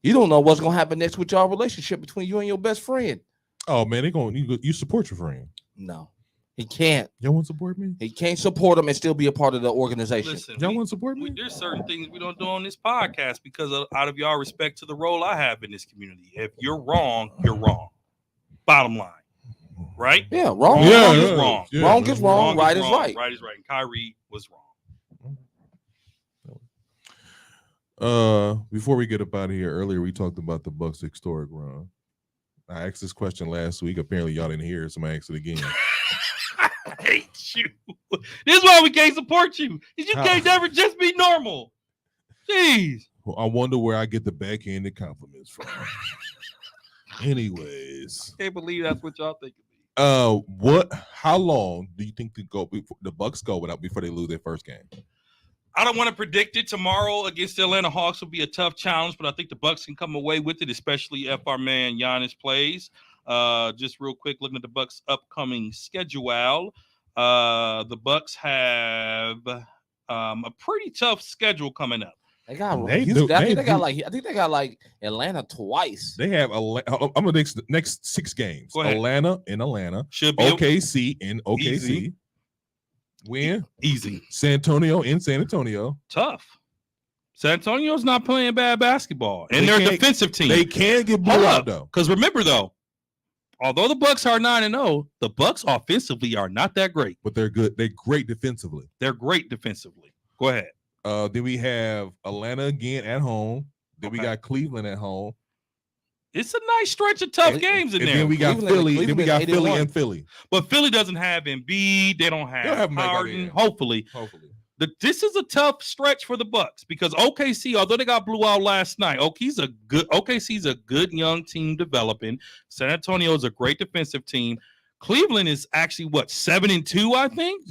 You don't know what's gonna happen next with y'all relationship between you and your best friend. Oh man, they going you support your friend. No, he can't. Y'all want to support me? He can't support him and still be a part of the organization. Listen, Y'all we- want to support me? there's certain things we don't do on this podcast because out of y'all respect to the role I have in this community. If you're wrong, you're wrong. Bottom line, right? Yeah, wrong. Wrong Yeah, is yeah, wrong. yeah. Wrong is wrong. Right is wrong. right. Right is right. And Kyrie was wrong. Before we get up out of here, earlier we talked about the Bucks' historic run. I asked this question last week. Apparently, y'all didn't hear it, so I'm gonna ask it again. I hate you. This is why we can't support you. 'Cause you How? can't never just be normal. Jeez. Well, I wonder where I get the backhanded compliments from. Anyways, Can't believe that's what y'all think of me. how long do you think the Bucks go without before they lose their first game? I don't want to predict it. Tomorrow against the Atlanta Hawks will be a tough challenge, but I think the Bucks can come away with it, especially if our man Giannis plays. Just real quick, looking at the Bucks' upcoming schedule. The Bucks have a pretty tough schedule coming up. They got. They Houston, do- I they think they got do. like. I think they got like Atlanta twice. They have I'm gonna next 6 games. Go ahead. Atlanta in Atlanta, Should be OKC in OKC. Easy. When easy. San Antonio in San Antonio. Tough. San Antonio's not playing bad basketball, and They they're a can't- defensive team. They can get blew Hold out up. though. Because remember, though, although the Bucks are 9-0, the Bucks offensively are not that great. But they're good. They're great defensively. They're great defensively. Go ahead. Then we have Atlanta again at home. Then we Okay. got Cleveland at home. It's a nice stretch of tough And- games in And there. then we got Cleveland- Philly. Then we Cleveland got Philly 8-1. and Philly. But Philly doesn't have Embiid. They don't have, They'll have them back by the Harden. end. Hopefully, Hopefully. this is a tough stretch for the Bucks because OKC, although they got blew out last night, OKC's a good young team developing. San Antonio is a great defensive team. Cleveland is actually 7-2, I think.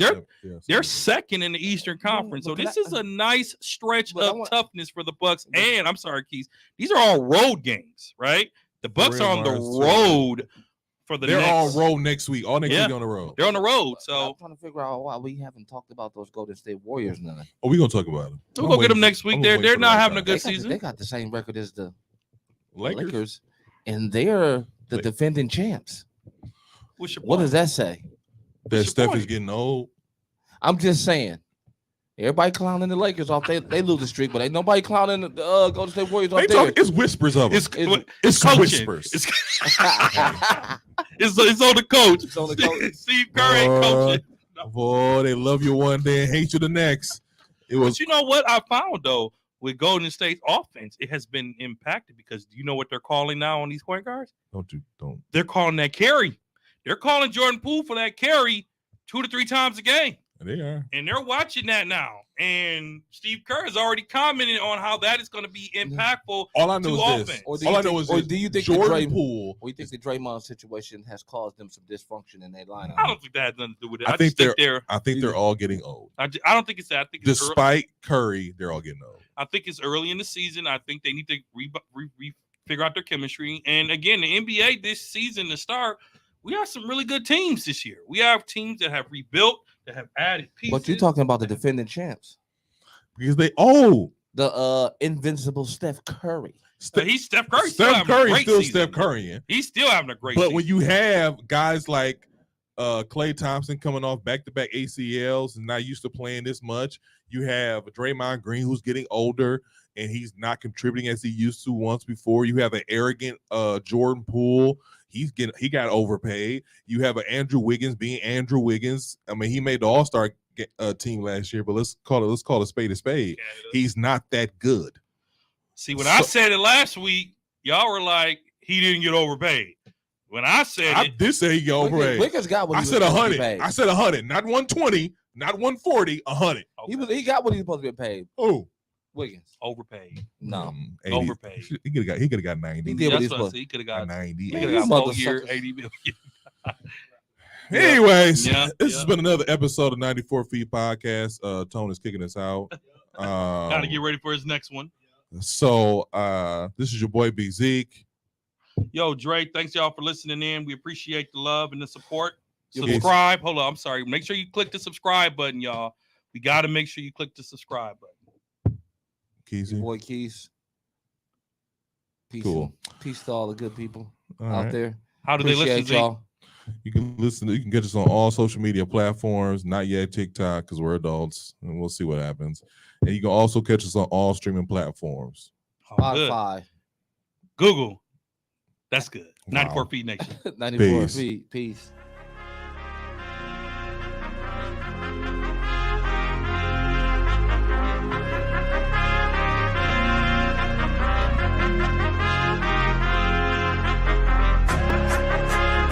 They're second in the Eastern Conference. So but can this I- is a nice stretch But I of want- toughness for the Bucks. And I'm sorry, Keith, these are all road games, right? The Bucks are on the road for the They're next. all road next week. All next Yeah. week on the road. They're on the road. I'm So trying to figure out why we haven't talked about those Golden State Warriors none. Oh, we're gonna talk about it. we'll go get them next week. They're not having a good season. They got the same record as the Lakers. Lakers, and they're the They- defending champs. What's your What point? does that say? That your Steph point? is getting old. I'm just saying. Everybody clowning the Lakers off. They lose the streak, but ain't nobody clowning the Golden State Warriors off They there. talk, it's whispers of it. It's It's- it's coaching. whispers. It's, It's on the coach. It's on the coach. Steve Kerr ain't coaching. Boy, they love you one day and hate you the next. It was But you know what I found though with Golden State's offense, it has been impacted because do you know what they're calling now on these point guards? don't. They're calling that carry. They're calling Jordan Poole for that carry 2 to 3 times a game. They are. And they're watching that now. And Steve Kerr has already commented on how that is going to be impactful. All I know to is offense. this. Or do All you I know think- is or this. do you think Jordan Poole? We think the Draymond situation has caused them some dysfunction in their lineup. I don't think that has nothing to do with it. I I think just think they're. I think they're all getting old. I don't think it's that. I think it's early, Despite Curry, they're all getting old. I think it's early in the season. I think they need to figure out their chemistry. And again, the NBA this season to start, we have some really good teams this year. We have teams that have rebuilt, that have added pieces. But you're talking about the defending champs, Because they old. the invincible Steph Curry. He's Steph Curry. still Steph having a Curry great still season. Steph Curry. He's still having a great But season. when you have guys like Klay Thompson coming off back-to-back ACLs and not used to playing this much, you have Draymond Green who's getting older and he's not contributing as he used to once before. You have an arrogant Jordan Poole. He got overpaid. You have an Andrew Wiggins being Andrew Wiggins. I mean, he made the All-Star team last year, but let's call a spade a spade. He's not that good. See, when I said it last week, y'all were like, he didn't get overpaid. When I said I it, did say he got overpaid. Wiggins got what I he was said supposed to be 100. paid. I said 100, not 120, not 140, 100. He got what he was supposed to be paid. Oh, Wiggins. overpaid. No. 80. Overpaid. He could have got 90. He did what That's he's what I supposed said. He could have Got got 90. he Man, could you have got 4 year, motherfuckers. 80 million. Anyways, Yeah, this yeah. has been another episode of 94 Feet Podcast. Tone is kicking us out. Got to get ready for his next one. So this is your boy Big Zeke. Yo, Dre, thanks y'all for listening in. We appreciate the love and the support. Yes. Subscribe. Hold on, I'm sorry. Make sure you click the subscribe button, y'all. We got to make sure you click the subscribe button. Keezy. Boy Keys. Peace. Cool. Peace to all the good people All out right. there. How do they listen, Appreciate Zeke? y'all. You can listen. You can get us on all social media platforms. Not yet TikTok because we're adults, and we'll see what happens. And you can also catch us on all streaming platforms. Oh, good. Spotify. Google. That's good. Wow. 94 Feet Nation. 94 Peace. feet. Peace.